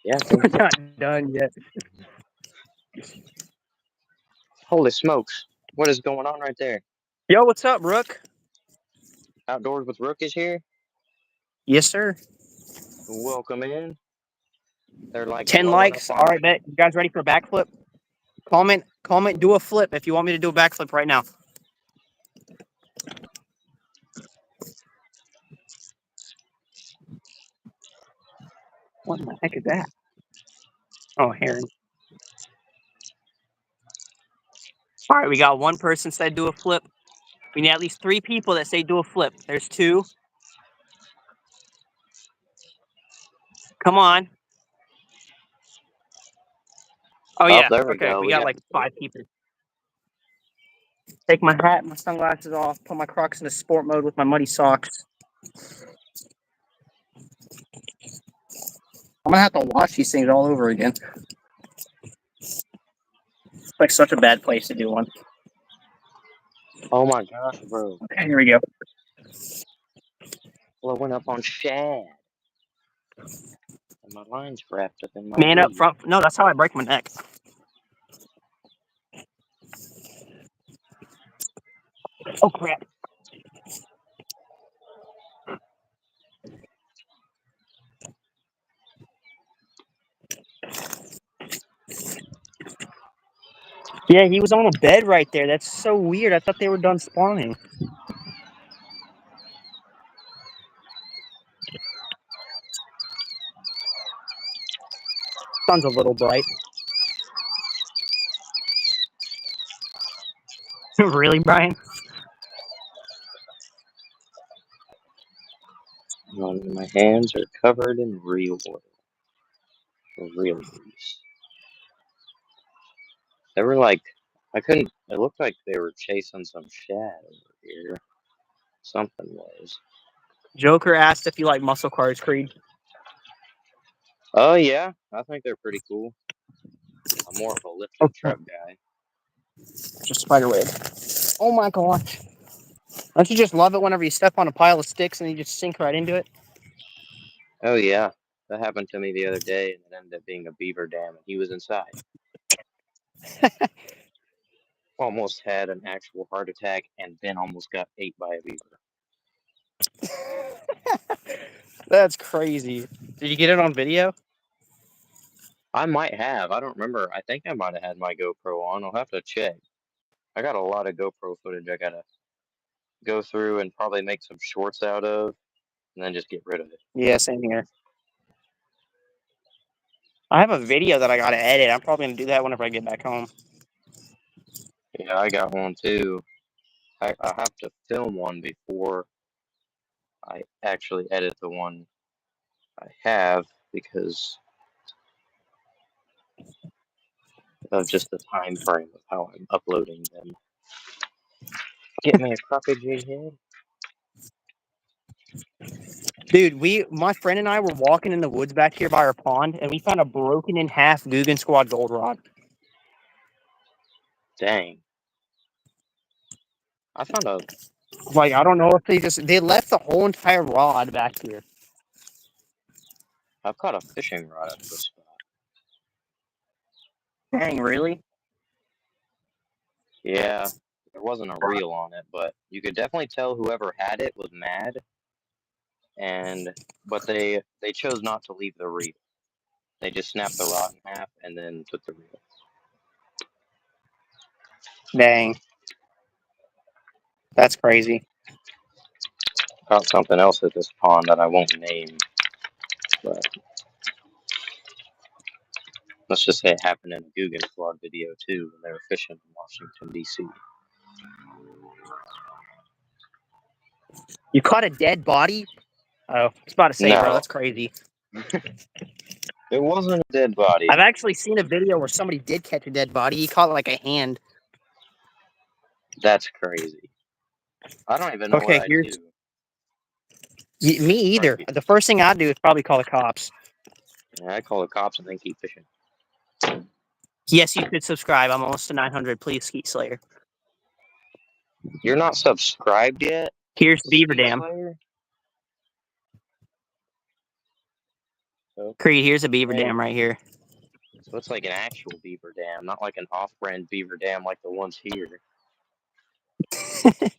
S2: Yeah,
S1: We're not done yet.
S2: holy smokes. What is going on right there?
S1: Yo, what's up, Rook?
S2: Outdoors with Rook is here.
S1: Yes, sir.
S2: Welcome in. They're like
S1: 10 likes. All right, bet. You guys ready for a backflip? Comment, do a flip if you want me to do a backflip right now. What the heck is that? Oh, heron. All right, we got one person said do a flip. We need at least 3 people that say do a flip. There's 2. Come on. Oh, yeah.
S2: there we
S1: Okay,
S2: go.
S1: we got like 5 people. Take my hat and my sunglasses off, put my Crocs into sport mode with my muddy socks. I'm gonna have to wash these things all over again. It's like such a bad place to do one.
S2: Oh my gosh, bro.
S1: Okay, here we go.
S2: Blowing up on shad. And my line's wrapped up in my
S1: Man up
S2: weed.
S1: front. No, that's how I break my neck. Oh, crap. Yeah, he was on a bed right there. That's so weird. I thought they were done spawning. Sun's a little bright. Really, Brian?
S2: My hands are covered in real oil. Or real grease. They were like, it looked like they were chasing some shad over here. Something was.
S1: Joker asked if you like muscle cars, Creed.
S2: Oh, yeah. I think they're pretty cool. I'm more of a lifted truck guy.
S1: Just spider web. Oh my gosh. Don't you just love it whenever you step on a pile of sticks and you just sink right into it?
S2: Oh, yeah. That happened to me the other day, and it ended up being a beaver dam, and he was inside. Almost had an actual heart attack, and then almost got ate by a beaver.
S1: That's crazy. Did you get it on video?
S2: I might have. I don't remember. I think I might have had my GoPro on. I'll have to check. I got a lot of GoPro footage I gotta go through and probably make some shorts out of, and then just get rid of it.
S1: Yeah, same here. I have a video that I gotta edit. I'm probably gonna do that whenever I get back home.
S2: Yeah, I got one too. I have to film one before I actually edit the one I have because of just the time frame of how I'm uploading them. Get me a crappie jig head.
S1: Dude, my friend and I were walking in the woods back here by our pond, and we found a broken in half Guggen Squad gold rod.
S2: Dang. I found a.
S1: Like, I don't know if they left the whole entire rod back here.
S2: I've caught a fishing rod out of this spot.
S1: Dang, really?
S2: Yeah, there wasn't a reel on it, but you could definitely tell whoever had it was mad. But they chose not to leave the reel. They just snapped the rod in half and then took the reel.
S1: Dang. That's crazy.
S2: Caught something else at this pond that I won't name. But Let's just say it happened in a Guggen vlog video too when they were fishing in Washington, D.C.
S1: You caught a dead body? Oh, I was about to say, bro,
S2: No,
S1: that's crazy.
S2: it wasn't a dead body.
S1: I've actually seen a video where somebody did catch a dead body. He caught like a hand.
S2: That's crazy. I don't even know
S1: Okay,
S2: what I'd
S1: here's
S2: do.
S1: me either. The first thing I'd do is probably call the cops.
S2: Yeah, I call the cops and then keep fishing.
S1: Yes, you could subscribe. I'm almost to 900. Please, Skeet Slayer.
S2: You're not subscribed yet?
S1: Here's Beaver
S2: Skeet
S1: Dam.
S2: Slayer? So,
S1: Creed, here's a Beaver
S2: hey,
S1: Dam right here.
S2: so it's like an actual beaver dam, not like an off-brand beaver dam like the ones here.
S1: It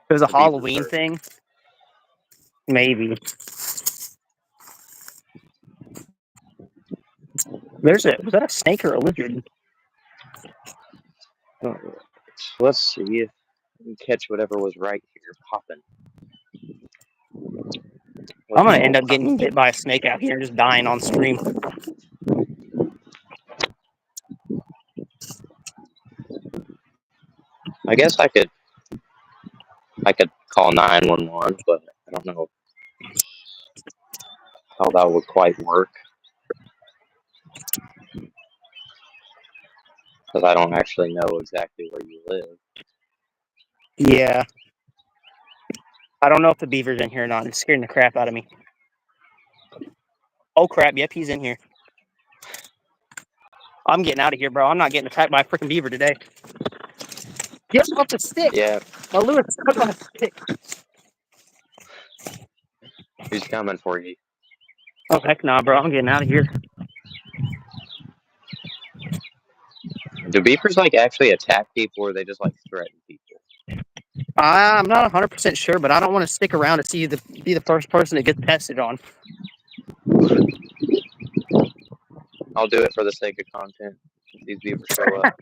S1: was a
S2: The Beaver
S1: Halloween
S2: Bird.
S1: thing. Maybe. Was that a snake or a lizard?
S2: Let's see if we can catch whatever was right here popping.
S1: I'm gonna end up getting bit by a snake out here and just dying on stream.
S2: I guess I could call 911, but I don't know how that would quite work because I don't actually know exactly where you live.
S1: Yeah. I don't know if the beaver's in here or not. It's scaring the crap out of me. Oh crap! Yep, he's in here. I'm getting out of here, bro. I'm not getting attacked by a freaking beaver today. Get off the stick!
S2: Yeah,
S1: Oh, Lewis, stuck on the stick.
S2: he's coming for you.
S1: Oh heck nah, bro. I'm getting out of here.
S2: Do beavers like actually attack people, or they just like threaten people?
S1: I'm not 100% sure, but I don't want to stick around to be the first person that gets tested on.
S2: I'll do it for the sake of content. If these beavers show up,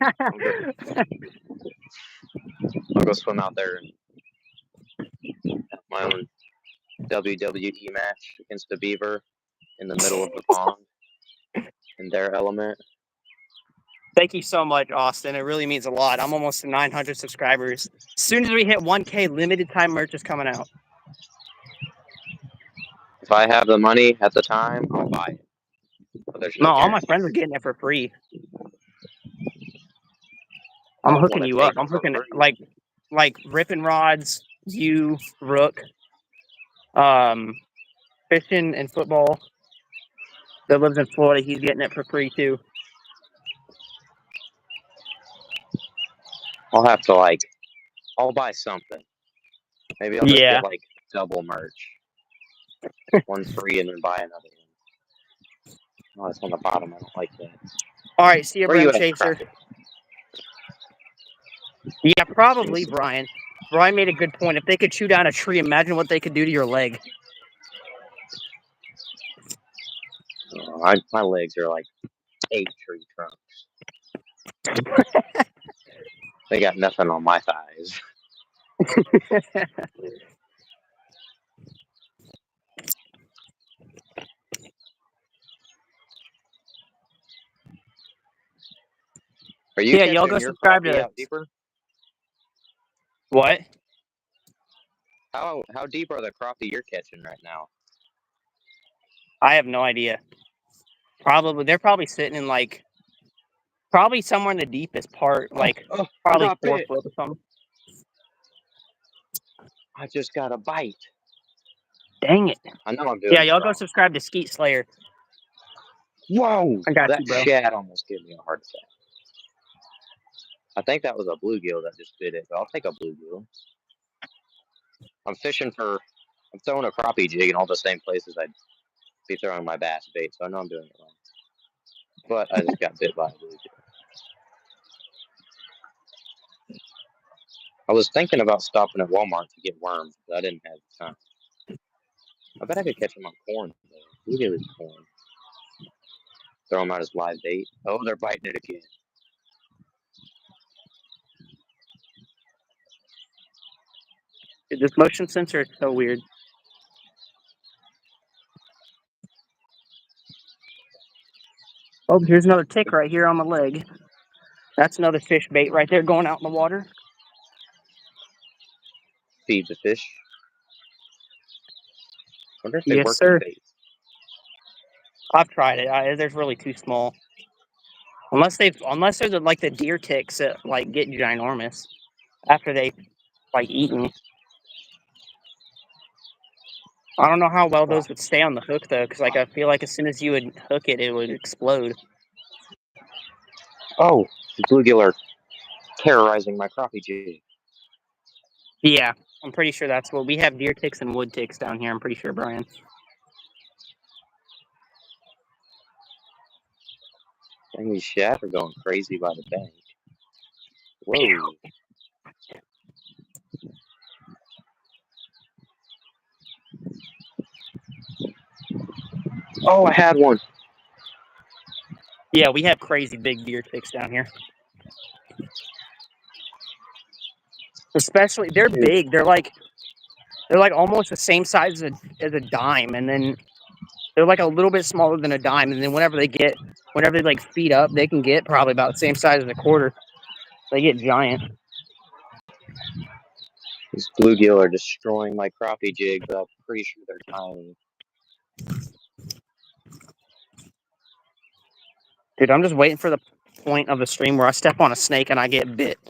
S2: I'll go swim out there and have my own WWE match against a beaver in the middle of the pond in their element.
S1: Thank you so much, Austin. It really means a lot. I'm almost to 900 subscribers. As soon as we hit 1K, limited time merch is coming out.
S2: If I have the money at the time, I'll buy it. But there's no
S1: All my
S2: guarantee.
S1: friends are getting it for free.
S2: I
S1: I'm
S2: don't
S1: hooking
S2: want to
S1: you
S2: take
S1: up. I'm
S2: it for
S1: hooking
S2: free.
S1: like ripping rods, you, Rook, fishing and football. That lives in Florida. He's getting it for free too.
S2: I'll have to I'll buy something. Maybe I'll just
S1: Yeah.
S2: get double merch. One free and then buy another one. Oh, it's on the bottom. I don't like that.
S1: All right. See you,
S2: Where you
S1: Brim
S2: at,
S1: Chaser.
S2: Crockett?
S1: Yeah, probably Brian. Brian made a good point. If they could chew down a tree, imagine what they could do to your leg.
S2: My legs are like 8 tree trunks. They got nothing on my thighs. Are you
S1: Yeah, y'all
S2: catching
S1: go
S2: your
S1: subscribe
S2: crappie
S1: to
S2: out deeper?
S1: what?
S2: How deep are the crappie you're catching right now?
S1: I have no idea. They're probably sitting in probably somewhere in the deepest part, probably 4 foot or something.
S2: I just got a bite.
S1: Dang it.
S2: I know I'm doing
S1: Yeah,
S2: it
S1: y'all go
S2: wrong.
S1: subscribe to Skeet Slayer.
S2: Whoa!
S1: I got
S2: That
S1: you, bro.
S2: shad almost gave me a heart attack. I think that was a bluegill that just did it, but I'll take a bluegill. I'm throwing a crappie jig in all the same places I'd be throwing my bass bait, so I know I'm doing it wrong. But I just got bit by a bluegill. I was thinking about stopping at Walmart to get worms, but I didn't have the time. I bet I could catch them on corn, though. Bluegill is corn. Throw them out as live bait. Oh, they're biting it again.
S1: Dude, this motion sensor is so weird. Oh, here's another tick right here on my leg. That's another fish bait right there going out in the water.
S2: Feed the fish. Wonder if they
S1: Yes,
S2: work
S1: sir.
S2: with bait.
S1: I've tried it. They're really too small. Unless they're like the deer ticks that like get ginormous after they like eaten. I don't know how well those would stay on the hook though, because like I feel like as soon as you would hook it, it would explode.
S2: Oh, bluegill are terrorizing my crappie jig.
S1: Yeah, I'm pretty sure that's what we have. Deer ticks and wood ticks down here. I'm pretty sure, Brian.
S2: Dang, these shad are going crazy by the bank. Whoa. Oh, I had one.
S1: Yeah, we have crazy big deer ticks down here. Especially, they're big. They're like almost the same size as a dime, and then they're like a little bit smaller than a dime. And then whenever they like feed up, they can get probably about the same size as a quarter. They get giant.
S2: These bluegill are destroying my crappie jig, but I'm pretty sure they're tiny.
S1: Dude, I'm just waiting for the point of the stream where I step on a snake and I get bit.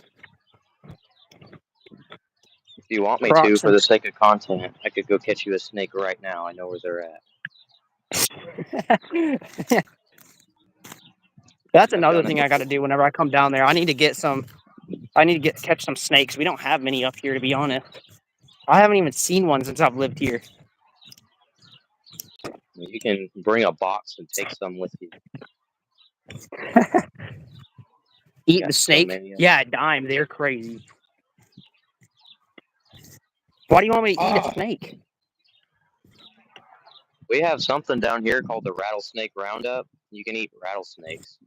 S2: If you want me to,
S1: Crocs
S2: for the sake of content, I could go catch you a snake right now. I know where they're at.
S1: That's another thing I got to do whenever I come down there. I need to catch some snakes. We don't have many up here, to be honest. I haven't even seen one since I've lived here.
S2: You can bring a box and take some with you.
S1: Eat the snake? So yeah, a dime. They're crazy. Why do you want me to eat a snake?
S2: We have something down here called the rattlesnake roundup. You can eat rattlesnakes.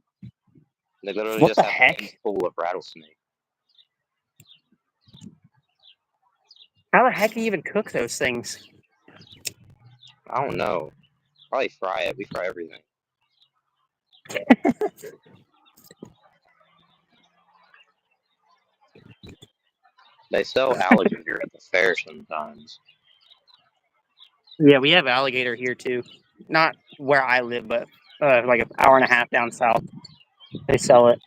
S2: They literally just have a full of rattlesnake.
S1: How the heck do you even cook those things?
S2: I don't know. Probably fry it. We fry everything. They sell alligator at the fair sometimes.
S1: Yeah, we have alligator here too. Not where I live, but like an hour and a half down south. They sell it.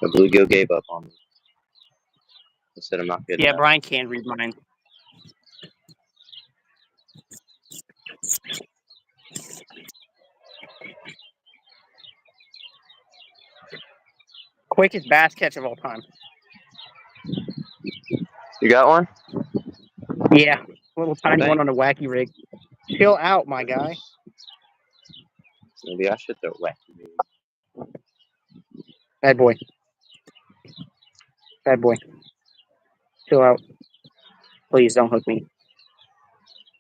S2: The bluegill gave up on me. I said I'm not good enough.
S1: Brian can't read mine. Quickest bass catch of all time.
S2: You got one?
S1: Yeah, little tiny one on a wacky rig. Chill out, my guy.
S2: Maybe I should throw wacky rig.
S1: Bad boy. Bad boy. Chill out. Please don't hook me.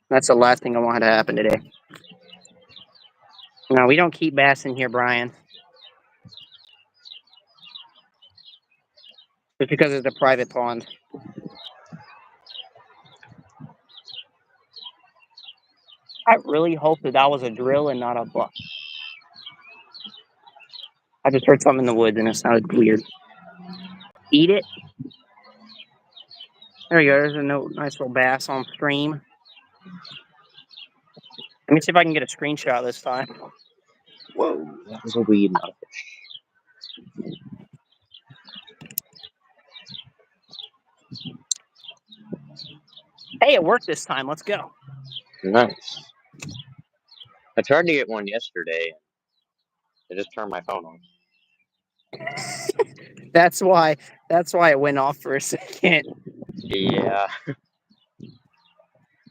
S1: That's the last thing I want to happen today. No, we don't keep bass in here, Brian. Just because it's a private pond. I really hope that was a drill and not a buck. I just heard something in the woods and it sounded weird. Eat it. There we go. There's a nice little bass on stream. Let me see if I can get a screenshot this time.
S2: Whoa, that was a weed, not a fish.
S1: Hey, it worked this time. Let's go.
S2: Nice. I tried to get one yesterday. I just turned my phone on.
S1: That's why it went off for a second.
S2: Yeah.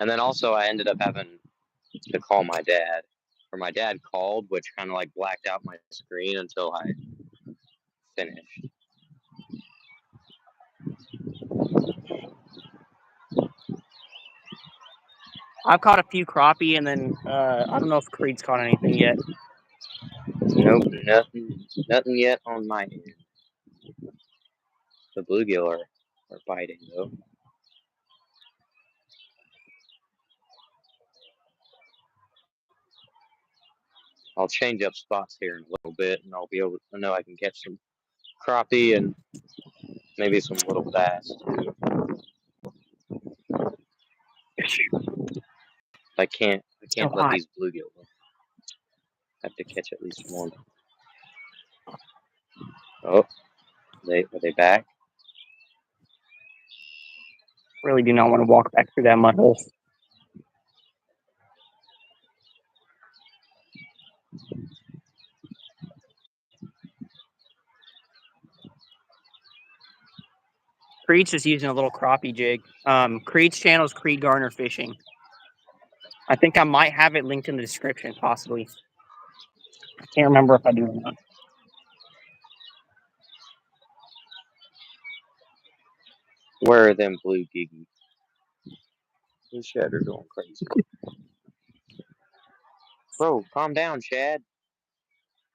S2: And then also I ended up having to call my dad. Or my dad called, which kind of like blacked out my screen until I finished.
S1: I've caught a few crappie, and then I don't know if Creed's caught anything yet.
S2: Nope, nothing yet on my end. The bluegill are biting though. I'll change up spots here in a little bit, and I'll be able to know I can catch some crappie and maybe some little bass too. I can't let these bluegill go. I have to catch at least one. Oh, are they back?
S1: Really do not want to walk back through that mud hole. Creed's just using a little crappie jig. Creed's channel is Creed Garner Fishing. I think I might have it linked in the description, possibly. I can't remember if I do or not.
S2: Where are them blue giggy? These shad are going crazy. Bro, calm down, Shad.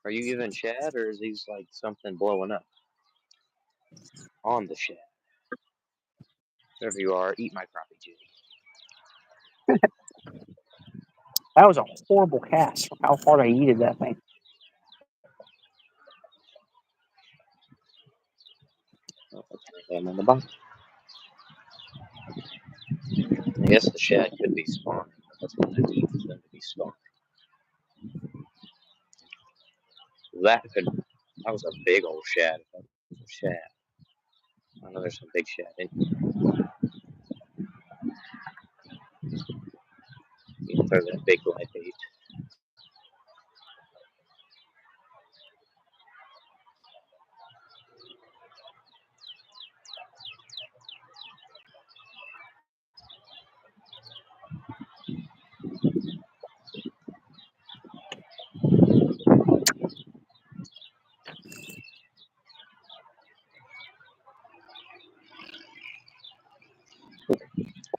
S2: Are you even shad, or is these like something blowing up on the shad? Wherever you are, eat my crappie jig.
S1: That was a horrible cast for how hard I yeeted that thing.
S2: I'm on the bottom. I guess the shad could be spawning. That's what I need for them to be spawning. That was a big old shad. Shad. I know there's some big shad in here. You can throw that big light bait.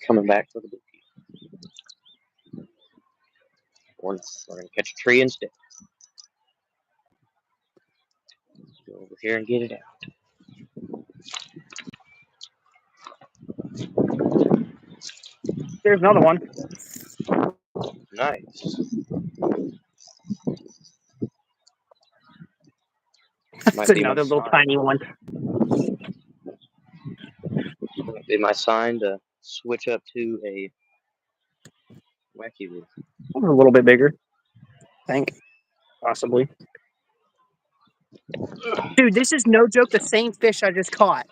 S2: Coming back for the bookie. We're gonna catch a tree instead. Go over here and get it out.
S1: There's another one.
S2: Nice.
S1: That's another little tiny one.
S2: Might be my sign to switch up to a wacky loop.
S1: A little bit bigger. I think. Possibly. Dude, this is no joke the same fish I just caught.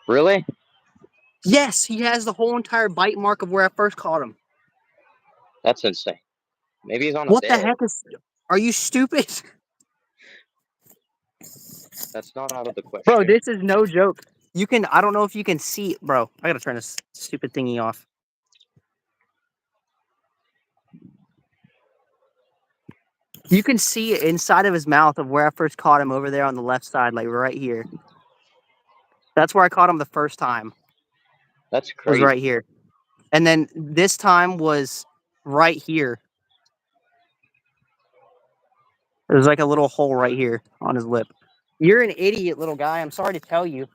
S2: Really?
S1: Yes, he has the whole entire bite mark of where I first caught him.
S2: That's insane. Maybe he's on
S1: What
S2: a
S1: the
S2: bed.
S1: heck is... Are you stupid?
S2: That's not out of the question.
S1: Bro, this is no joke. You can... I don't know if you can see... Bro, I gotta turn this stupid thingy off. You can see inside of his mouth of where I first caught him over there on the left side, like right here. That's where I caught him the first time.
S2: That's crazy.
S1: Was right here. And then this time was right here. There's like a little hole right here on his lip. You're an idiot, little guy. I'm sorry to tell you.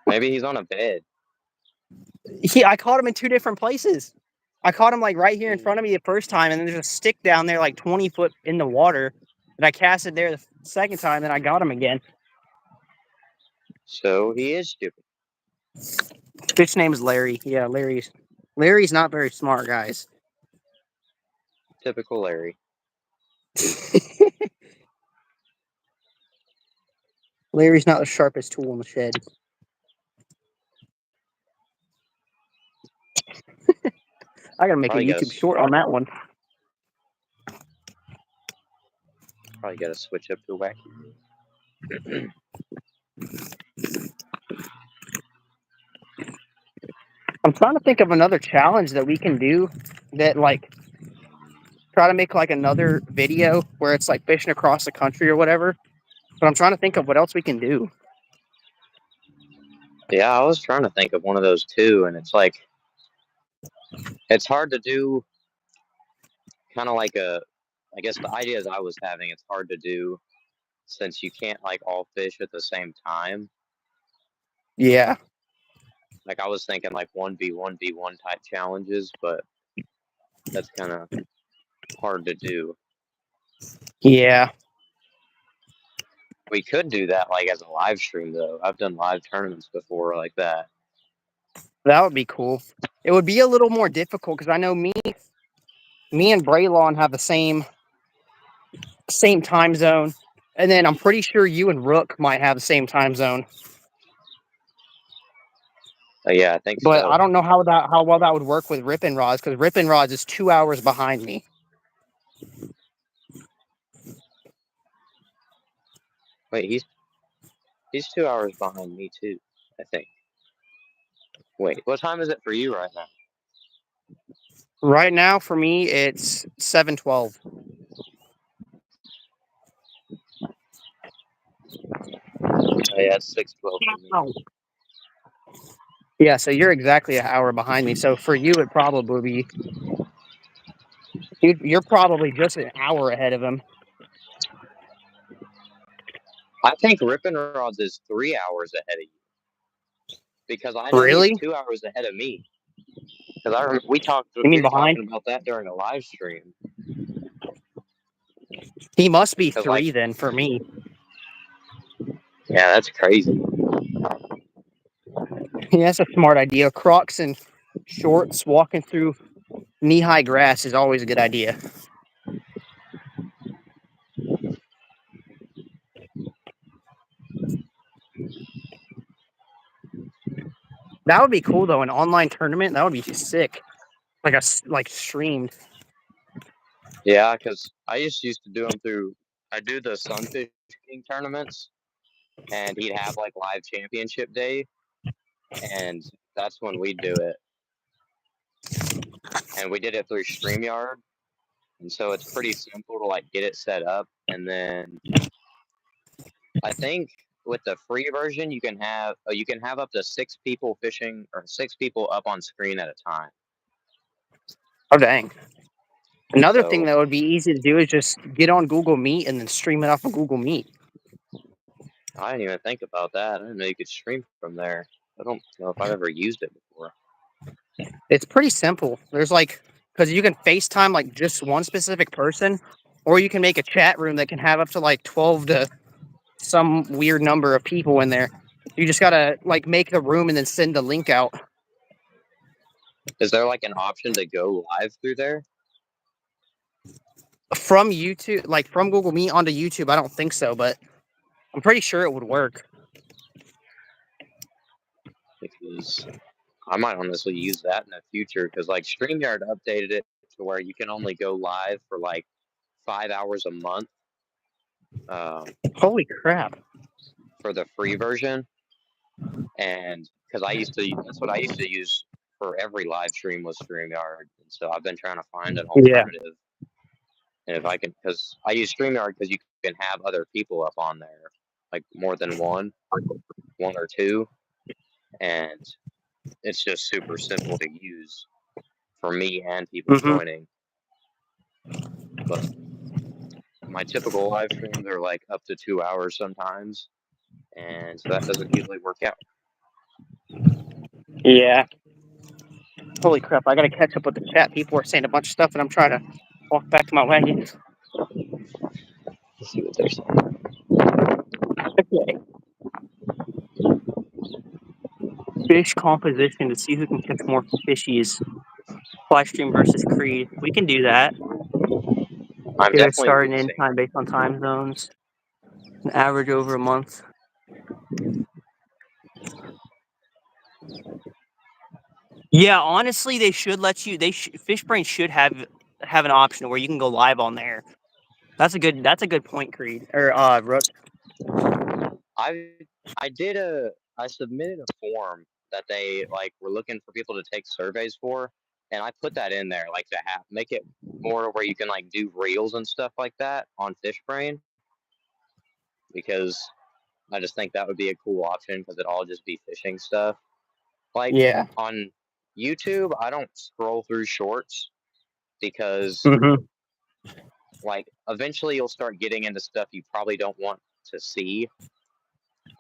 S2: Maybe he's on a bed.
S1: I caught him in two different places. I caught him like right here in front of me the first time, and then there's a stick down there like 20 foot in the water. And I cast it there the second time, and I got him again.
S2: So he is stupid.
S1: Fish name is Larry. Yeah, Larry's not very smart, guys.
S2: Typical Larry.
S1: Larry's not the sharpest tool in the shed. I gotta make a YouTube short on that one.
S2: Probably gotta switch up to a wacky.
S1: I'm trying to think of another challenge that we can do that, like, try to make like another video where it's like fishing across the country or whatever. But I'm trying to think of what else we can do.
S2: Yeah, I was trying to think of one of those too, and it's like, it's hard to do kind of like I guess the ideas I was having, it's hard to do since you can't like all fish at the same time.
S1: Yeah.
S2: Like I was thinking like 1v1v1 type challenges, but that's kind of hard to do.
S1: Yeah.
S2: We could do that like as a live stream though. I've done live tournaments before like that.
S1: That would be cool. It would be a little more difficult because I know me and Braylon have the same time zone, and then I'm pretty sure you and Rook might have the same time zone.
S2: Yeah, I think
S1: But
S2: so.
S1: I don't know how well that would work with Rippin' Rods because Rippin' Rods is 2 hours behind me.
S2: Wait, he's 2 hours behind me too, I think. Wait, what time is it for you right now?
S1: Right now, for me, it's 7:12.
S2: Oh, yeah, it's 6:12 for me.
S1: Yeah, so you're exactly an hour behind me. So for you, it probably be you're probably just an hour ahead of him.
S2: I think Rippin' Rods is 3 hours ahead of you because I know he's
S1: Really?
S2: 2 hours ahead of me. Because we
S1: You mean
S2: were
S1: behind?
S2: talking about that during a live stream.
S1: He must be
S2: 'Cause,
S1: 3 then for me.
S2: Yeah, that's crazy.
S1: Yeah, that's a smart idea. Crocs and shorts walking through knee-high grass is always a good idea. That would be cool though. An online tournament, that would be sick. Like streamed.
S2: Yeah, because I just used to do them through. I do the sunfishing tournaments, and he'd have like live championship day, and that's when we'd do it. And we did it through StreamYard, and so it's pretty simple to like get it set up, and then I think with the free version you can have up to 6 people fishing or 6 people up on screen at a time.
S1: Oh dang. Another thing
S2: So
S1: that would be easy to do is just get on Google Meet and then stream it off of Google Meet.
S2: I didn't even think about that. I didn't know you could stream from there. I don't know if I've ever used it before.
S1: It's pretty simple. There's because you can FaceTime like just one specific person, or you can make a chat room that can have up to like 12 to some weird number of people in there. You just gotta like make the room and then send the link out.
S2: Is there like an option to go live through there?
S1: From YouTube, like from Google Meet onto YouTube, I don't think so, but I'm pretty sure it would work.
S2: Because I might honestly use that in the future because like StreamYard updated it to where you can only go live for like 5 hours a month
S1: Holy crap.
S2: for the free version. And because that's what I used to use for every live stream was StreamYard. And so I've been trying to find an alternative. And if I can, because I use StreamYard because you can have other people up on there, like more than one or two. And it's just super simple to use for me and people joining. But my typical live streams are like up to 2 hours sometimes, and so that doesn't usually work out.
S1: Yeah. Holy crap, I gotta catch up with the chat. People are saying a bunch of stuff and I'm trying to walk back to my wagon.
S2: Let's see what they're saying.
S1: Okay. Fish composition to see who can catch more fishies. FlyStream versus Creed. We can do that.
S2: I'm
S1: Either
S2: definitely
S1: start and end
S2: losing.
S1: time based on time zones. An average over a month. Yeah, honestly, they should let you. FishBrain should have an option where you can go live on there. That's a good point, Creed or Rook.
S2: I submitted a form that they like were looking for people to take surveys for, and I put that in there like to make it more where you can like do reels and stuff like that on FishBrain, because I just think that would be a cool option because it'd all just be fishing stuff. Like on YouTube, I don't scroll through shorts because like eventually you'll start getting into stuff you probably don't want to see.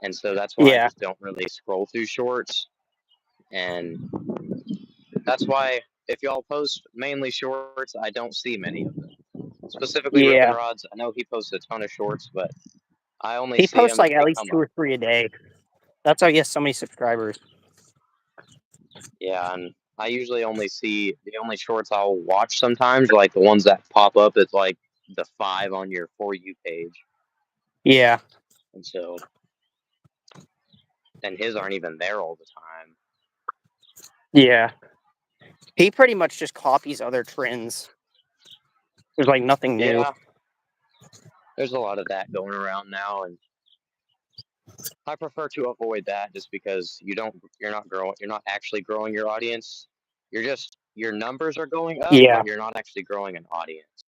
S2: And so that's why I
S1: Yeah.
S2: just don't really scroll through shorts. And that's why if y'all post mainly shorts, I don't see many of them. Specifically Ripping
S1: Yeah.
S2: Rods. I know he posts a ton of shorts, but I only
S1: He
S2: see
S1: posts
S2: them if
S1: like
S2: they
S1: at least
S2: come
S1: 2
S2: up.
S1: or 3 a day. That's how he has so many subscribers.
S2: Yeah, and I usually only see the only shorts I'll watch sometimes, like the ones that pop up. It's like the 5 on your For You page.
S1: Yeah.
S2: And so, and his aren't even there all the time.
S1: Yeah. He pretty much just copies other trends. There's like nothing new.
S2: Yeah, there's a lot of that going around now, and I prefer to avoid that just because you're not actually growing your audience. Your numbers are going up,
S1: Yeah.
S2: but you're not actually growing an audience.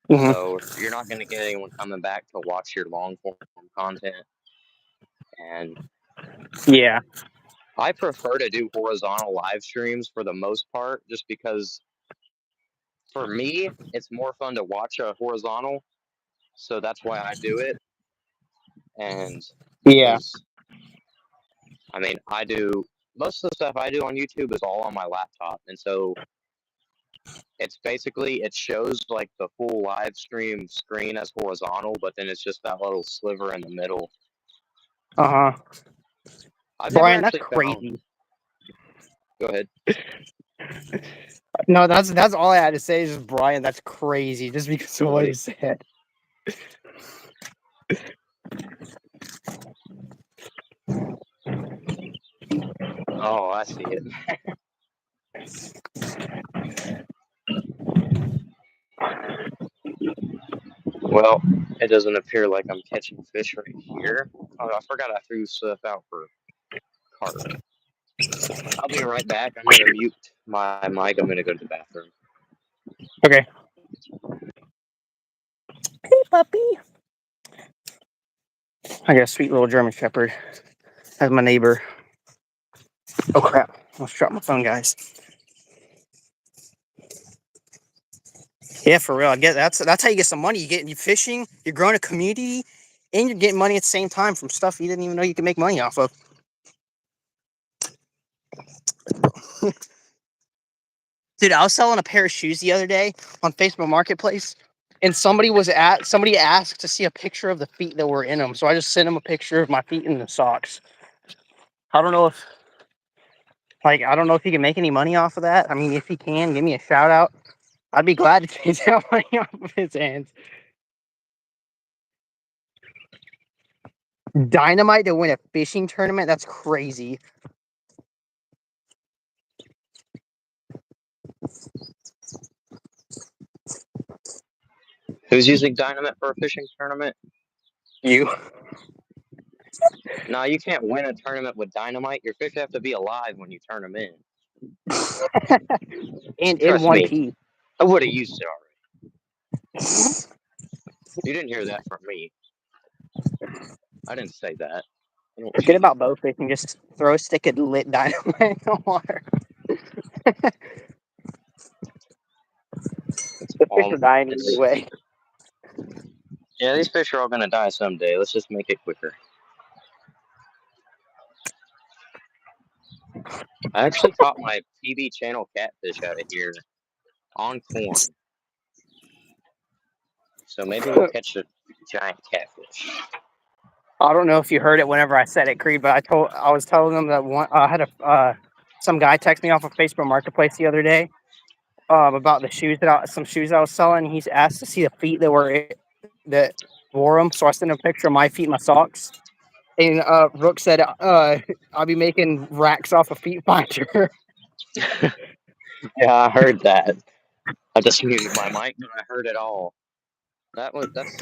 S1: Mhm.
S2: So you're not going to get anyone coming back to watch your long form content. And
S1: Yeah.
S2: I prefer to do horizontal live streams for the most part, just because for me, it's more fun to watch a horizontal. So that's why I do it. And
S1: Yeah.
S2: because, I mean, most of the stuff I do on YouTube is all on my laptop. And so it's basically, it shows like the full live stream screen as horizontal, but then it's just that little sliver in the middle.
S1: Uh-huh.
S2: I've never
S1: Brian, that's
S2: actually found.
S1: crazy.
S2: Go ahead.
S1: No, that's all I had to say is just Brian, that's crazy, just because of what he said.
S2: Oh, I see it. Well, it doesn't appear like I'm catching fish right here. Oh, I forgot I threw stuff out for carp. I'll be right back. I'm going to mute my mic. I'm going to go to the bathroom.
S1: Okay. Hey, puppy. I got a sweet little German Shepherd as my neighbor. Oh, crap. Let's drop my phone, guys. Yeah, for real. I get that's how you get some money. You fishing, you're growing a community, and you're getting money at the same time from stuff you didn't even know you could make money off of. Dude, I was selling a pair of shoes the other day on Facebook Marketplace, and somebody asked to see a picture of the feet that were in them. So I just sent them a picture of my feet in the socks. I don't know if he can make any money off of that. I mean, if he can, give me a shout out. I'd be glad to take that money off of his hands. Dynamite to win a fishing tournament? That's crazy.
S2: Who's using dynamite for a fishing tournament?
S1: You.
S2: No, you can't win a tournament with dynamite. Your fish have to be alive when you turn them in.
S1: And in
S2: Trust
S1: one
S2: me,
S1: piece.
S2: I would have used it already. You didn't hear that from me. I didn't say that.
S1: Forget about bow fishing. Just throw a stick of lit dynamite in the water. The fish are dying either way.
S2: Yeah, these fish are all going to die someday. Let's just make it quicker. I actually caught my PB channel catfish out of here on corn. So maybe we'll catch a giant catfish.
S1: I don't know if you heard it whenever I said it, Creed, but I was telling them that I had some guy text me off of Facebook Marketplace the other day about the shoes some shoes I was selling. He's asked to see the feet that wore them, so I sent him a picture of my feet, my socks. And Rook said, "I'll be making racks off a feet finder."
S2: Yeah, I heard that. I just muted my mic and I heard it all. That's.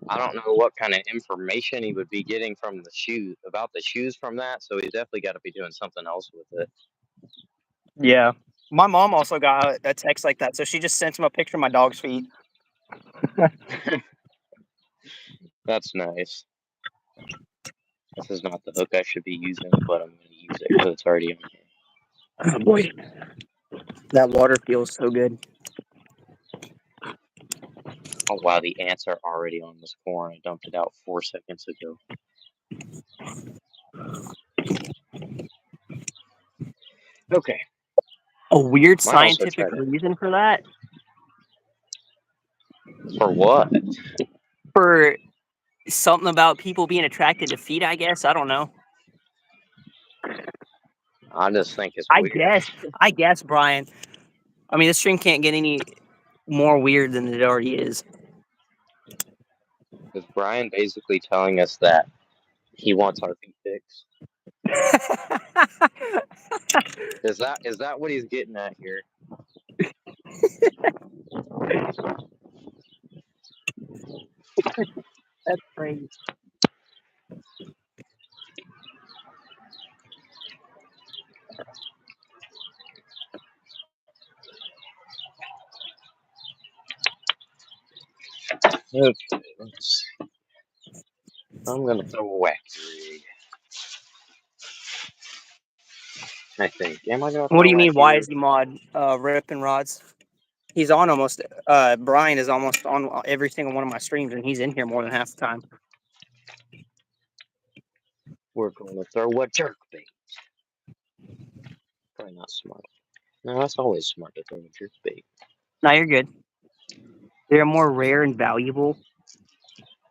S2: I don't know what kind of information he would be getting from the shoes about the shoes from that. So he's definitely got to be doing something else with it.
S1: Yeah, my mom also got a text like that, so she just sent him a picture of my dog's feet.
S2: That's nice. This is not the hook I should be using, but I'm going to use it because it's already on here.
S1: Oh boy, that water feels so good.
S2: Oh wow, the ants are already on this corn. I dumped it out 4 seconds ago. Okay.
S1: A weird
S2: Might also
S1: scientific
S2: try to.
S1: reason for that?
S2: For what?
S1: For something about people being attracted to feet, I guess. I don't know.
S2: I just think it's
S1: I
S2: weird.
S1: guess, Brian. I mean, this stream can't get any more weird than it already is.
S2: Is Brian basically telling us that he wants our feet fixed? Is that what he's getting at here?
S1: That's crazy.
S2: Okay, let's see. I'm gonna throw a whack rig. I think. Am I gonna throw
S1: What do you
S2: a
S1: mean?
S2: wacky
S1: Why
S2: rig?
S1: is he mod ripping rods? He's on almost. Brian is almost on every single one of my streams, and he's in here more than half the time.
S2: We're gonna throw a jerk bait. Probably not smart. No, that's always smart to throw a jerk bait.
S1: No, you're good. They're more rare and valuable.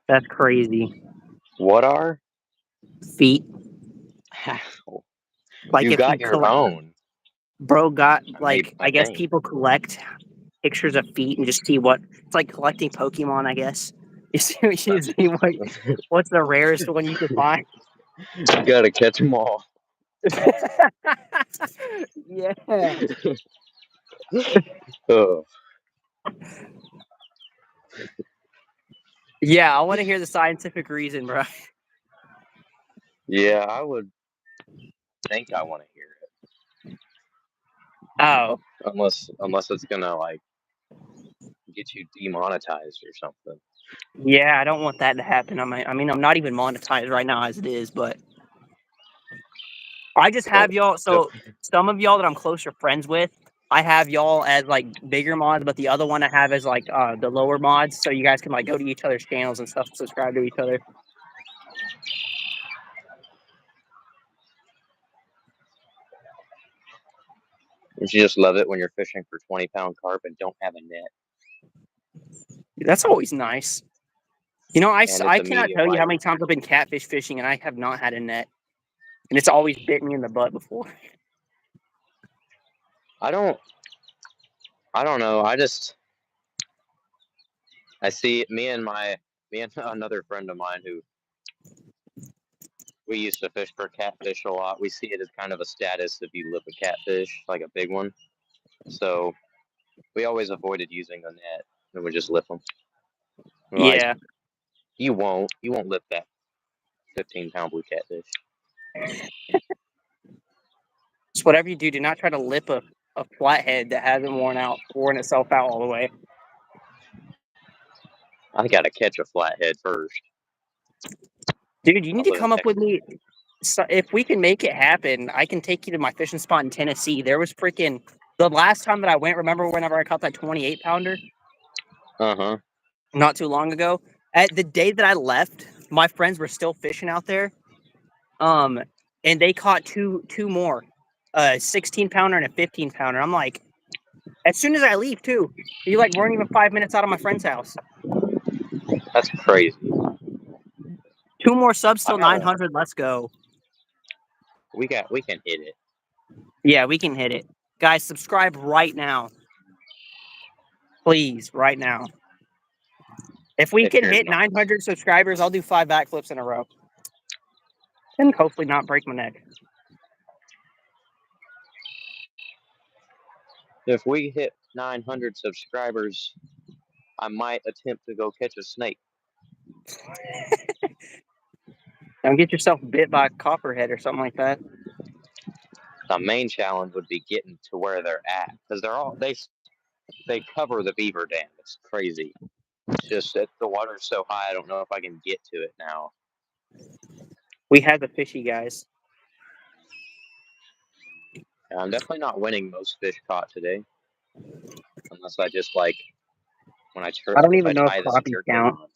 S1: That's crazy.
S2: What are?
S1: Feet.
S2: How?
S1: Like
S2: You
S1: if you
S2: got your
S1: collect,
S2: own.
S1: bro, got
S2: I
S1: like I guess
S2: think.
S1: people collect pictures of feet and just see what it's like collecting Pokemon. I guess you see what's the rarest one you could find.
S2: You gotta catch them all.
S1: Yeah.
S2: Oh.
S1: Yeah, I want to hear the scientific reason, bro.
S2: Yeah, I would think I want to hear it.
S1: Oh,
S2: Unless it's gonna like get you demonetized or something.
S1: yeah, I don't want that to happen. I mean, I'm not even monetized right now as it is, but I just have y'all. So some of y'all that I'm closer friends with, I have y'all as like bigger mods, but the other one I have as like the lower mods, so you guys can like go to each other's channels and stuff, subscribe to each other.
S2: Don't you just love it when you're fishing for 20-pound carp and don't have a net?
S1: That's always nice. You know,
S2: And it's
S1: I
S2: a
S1: cannot
S2: medium
S1: tell you how
S2: light.
S1: many times I've been catfish fishing and I have not had a net, and it's always bit me in the butt before.
S2: I don't know. I see me and another friend of mine who we used to fish for catfish a lot. We see it as kind of a status if you lip a catfish, like a big one. So we always avoided using the net and would just lip them. Like,
S1: Yeah,
S2: you won't lip that 15-pound blue catfish.
S1: just whatever you do, do not try to lip a flathead that hasn't worn itself out all the way.
S2: I gotta catch a flathead first.
S1: Dude, you need to
S2: I live in
S1: come up with
S2: Texas.
S1: me. So if we can make it happen, I can take you to my fishing spot in Tennessee. There was freaking the last time that I went. Remember whenever I caught that 28-pounder?
S2: Uh-huh.
S1: Not too long ago. At the day that I left, my friends were still fishing out there. And they caught two more, a 16-pounder and a 15-pounder. I'm like, as soon as I leave too, you like weren't even 5 minutes out of my friend's house.
S2: That's crazy.
S1: 2 more subs till
S2: I gotta
S1: 900. Let's go.
S2: we can hit it.
S1: Yeah, we can hit it. Guys, subscribe right now. Please, right now. If we can hit 900 subscribers, I'll do 5 backflips in a row. And hopefully not break my neck.
S2: If we hit 900 subscribers, I might attempt to go catch a snake.
S1: Don't get yourself bit by a copperhead or something like that.
S2: The main challenge would be getting to where they're at, because they cover the beaver dam. It's crazy. It's just that the water's so high, I don't know if I can get to it now.
S1: We have the fishy guys.
S2: And I'm definitely not winning most fish caught today, unless I just like when
S1: I don't even know if
S2: tie this
S1: crappie
S2: jerk bait
S1: count.
S2: on.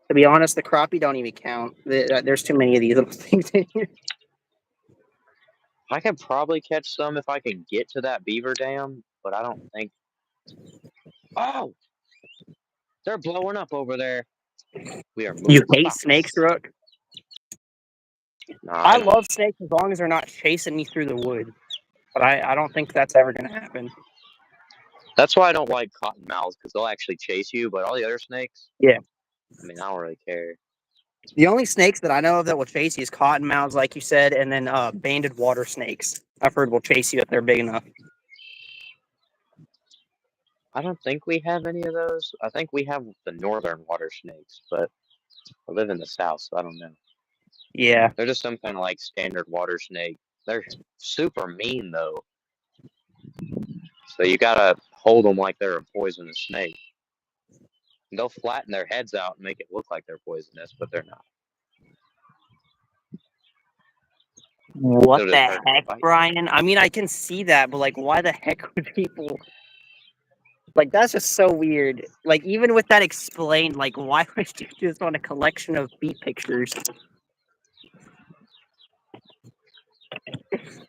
S1: To be honest, the crappie don't even count. There's too many of these little things in here.
S2: I could probably catch some if I could get to that beaver dam, but I don't think. Oh, they're blowing up over there. We are moving.
S1: You hate
S2: spots.
S1: snakes, Rook?
S2: No,
S1: I
S2: don't.
S1: love snakes as long as they're not chasing me through the wood. But I don't think that's ever going to happen.
S2: That's why I don't like cottonmouths, because they'll actually chase you. But all the other snakes,
S1: Yeah.
S2: I mean, I don't really care.
S1: The only snakes that I know of that will chase you is cottonmouths, like you said, and then banded water snakes. I've heard will chase you if they're big enough.
S2: I don't think we have any of those. I think we have the northern water snakes, but I live in the south, so I don't know.
S1: Yeah.
S2: They're just some kind of like standard water snake. They're super mean though, so you gotta hold them like they're a poisonous snake. And they'll flatten their heads out and make it look like they're poisonous, but they're not.
S1: What
S2: They'll
S1: the
S2: just hurt
S1: heck,
S2: you.
S1: Brian? I mean, I can see that, but like, why the heck would people? Like, that's just so weird. Like, even with that explained, like, why would you just want a collection of feet pictures?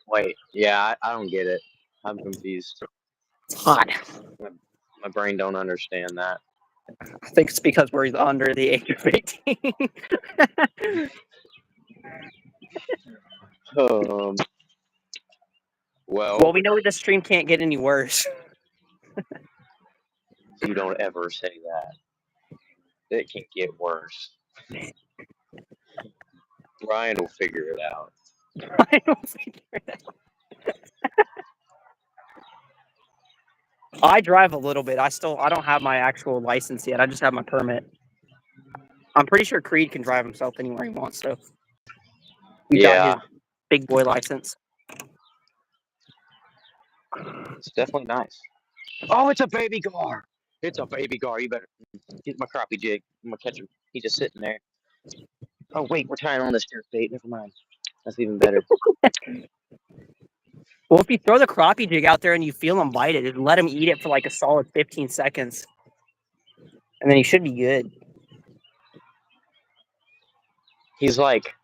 S2: Wait, yeah, I don't get it. I'm confused.
S1: It's hot.
S2: My brain don't understand that.
S1: I think it's because we're under the age of 18. Well, we know the stream can't get any worse.
S2: You don't ever say that. It can get worse. Ryan will figure it out.
S1: I drive a little bit. I don't have my actual license yet. I just have my permit. I'm pretty sure Creed can drive himself anywhere he wants to. He got his big boy license.
S2: It's definitely nice. Oh, it's a baby gar. It's a baby gar. You better get my crappie jig. I'm gonna catch him. He's just sitting there. Oh wait, we're tying on this jerk bait. Never mind. That's even better.
S1: Well, if you throw the crappie jig out there and you feel him bite it, just let him eat it for like a solid 15 seconds. And then he should be good.
S2: He's like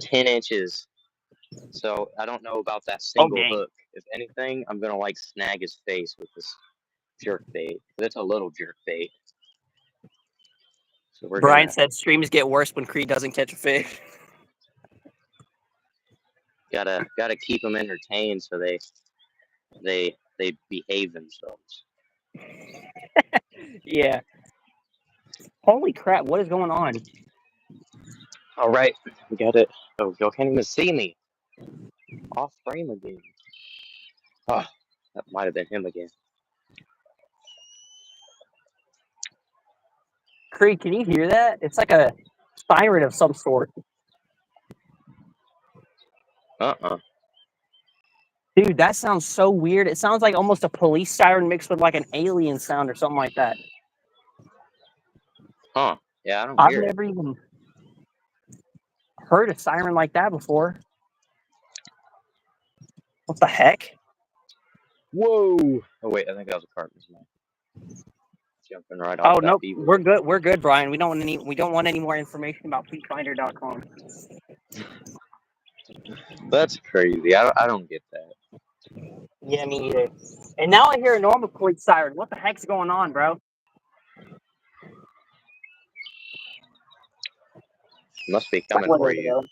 S2: 10 inches. So I don't know about that single hook. If anything, I'm gonna like snag his face with this jerk bait. It's a little jerk bait. So
S1: Brian said streams get worse when Creed doesn't catch a fish.
S2: Gotta keep them entertained so they behave themselves.
S1: Yeah. Holy crap! What is going on?
S2: All right, we got it. Oh, y'all can't even see me. Off frame again. Oh, that might have been him again.
S1: Creed, can you hear that? It's like a siren of some sort. Dude, that sounds so weird. It sounds like almost a police siren mixed with like an alien sound or something like that.
S2: Huh. Yeah, I don't
S1: I've
S2: hear
S1: never even heard a siren like that before. What the heck?
S2: Whoa. Oh, wait, I think that was a carp. Jumping right off that
S1: nope.
S2: beaver.
S1: We're good. We're good, Brian. We don't want any more information about FleetFinder.com.
S2: That's crazy. I don't get that.
S1: Yeah, me neither. And now I hear a normal police siren. What the heck's going on, bro?
S2: Must be coming for you.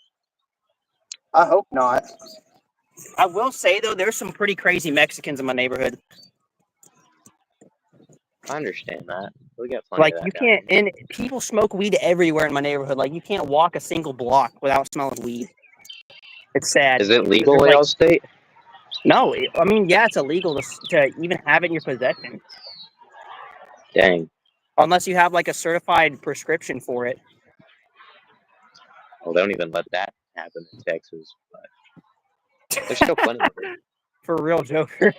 S1: I hope not. I will say though, there's some pretty crazy Mexicans in my neighborhood.
S2: I understand that. We got plenty
S1: Like
S2: of that
S1: you
S2: down
S1: can't,
S2: here.
S1: and people smoke weed everywhere in my neighborhood. Like you can't walk a single block without smelling weed. It's sad.
S2: Is it legal in y'all state?
S1: No, I mean, yeah, it's illegal to even have it in your possession.
S2: Dang.
S1: Unless you have like a certified prescription for it.
S2: Well, they don't even let that happen in Texas. But there's still plenty of it.
S1: For real, Joker.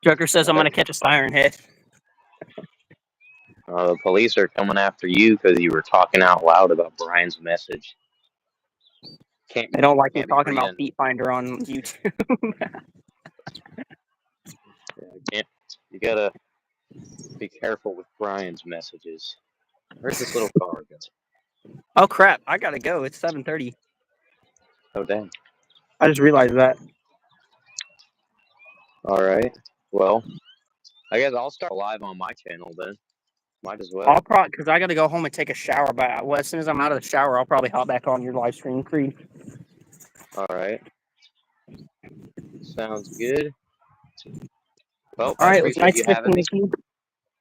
S1: Joker says I'm going to catch a siren head.
S2: The police are coming after you because you were talking out loud about Brian's message.
S1: They don't like me talking about Feet Finder on YouTube.
S2: Yeah, You gotta be careful with Brian's messages. Where's this little car go?
S1: Oh crap! I gotta go. It's 7:30.
S2: Oh dang.
S1: I just realized that.
S2: All right. Well, I guess I'll start live on my channel then. Might as well.
S1: I'll probably because I gotta go home and take a shower. But as soon as I'm out of the shower, I'll probably hop back on your live stream, Creed.
S2: All right. Sounds good. Well,
S1: All
S2: I
S1: right, it was
S2: appreciate
S1: nice
S2: you
S1: fishing
S2: having me.
S1: with you.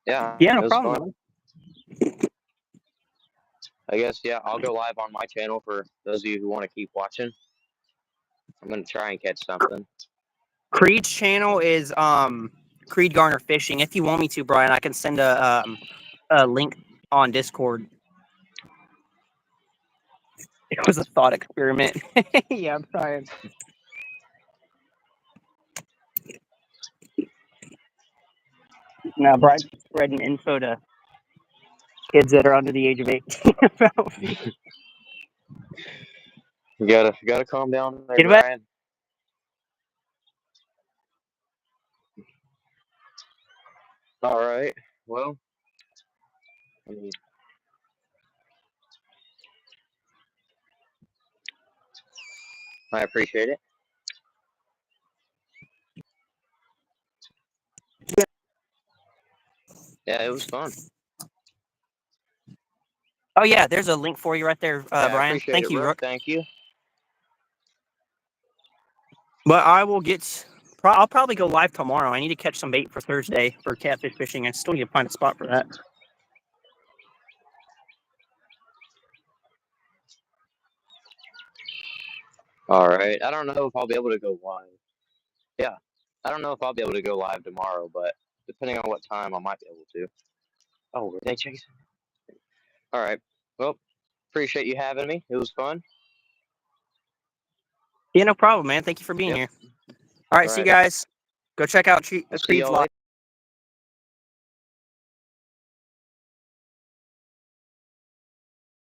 S2: Yeah,
S1: Yeah,
S2: it
S1: no
S2: was
S1: problem.
S2: fun.
S1: Man.
S2: I guess, yeah, I'll go live on my channel for those of you who want to keep watching. I'm going to try and catch something.
S1: Creed's channel is Creed Garner Fishing. If you want me to, Brian, I can send a link on Discord. It was a thought experiment. Yeah, I'm trying. Now, Brian's spreading info to kids that are under the age of 18 about fishing.
S2: You gotta calm down there,
S1: Get back.
S2: Brian. All right. Well, I appreciate it. Yeah, it was fun.
S1: Oh yeah, there's a link for you right there,
S2: Yeah, I
S1: Brian.
S2: appreciate
S1: Thank
S2: it,
S1: you,
S2: Rook.
S1: Rook.
S2: Thank you.
S1: But I will get. I'll probably go live tomorrow. I need to catch some bait for Thursday for catfish fishing. I still need to find a spot for that.
S2: All right. I don't know if I'll be able to go live. Yeah. I don't know if I'll be able to go live tomorrow, but depending on what time, I might be able to. Oh, were they chasing? All right. Well, appreciate you having me. It was fun.
S1: Yeah, no problem, man. Thank you for being here. All right, see you guys. Go check out
S2: I'll see
S1: Creed's
S2: y'all
S1: live.
S2: later.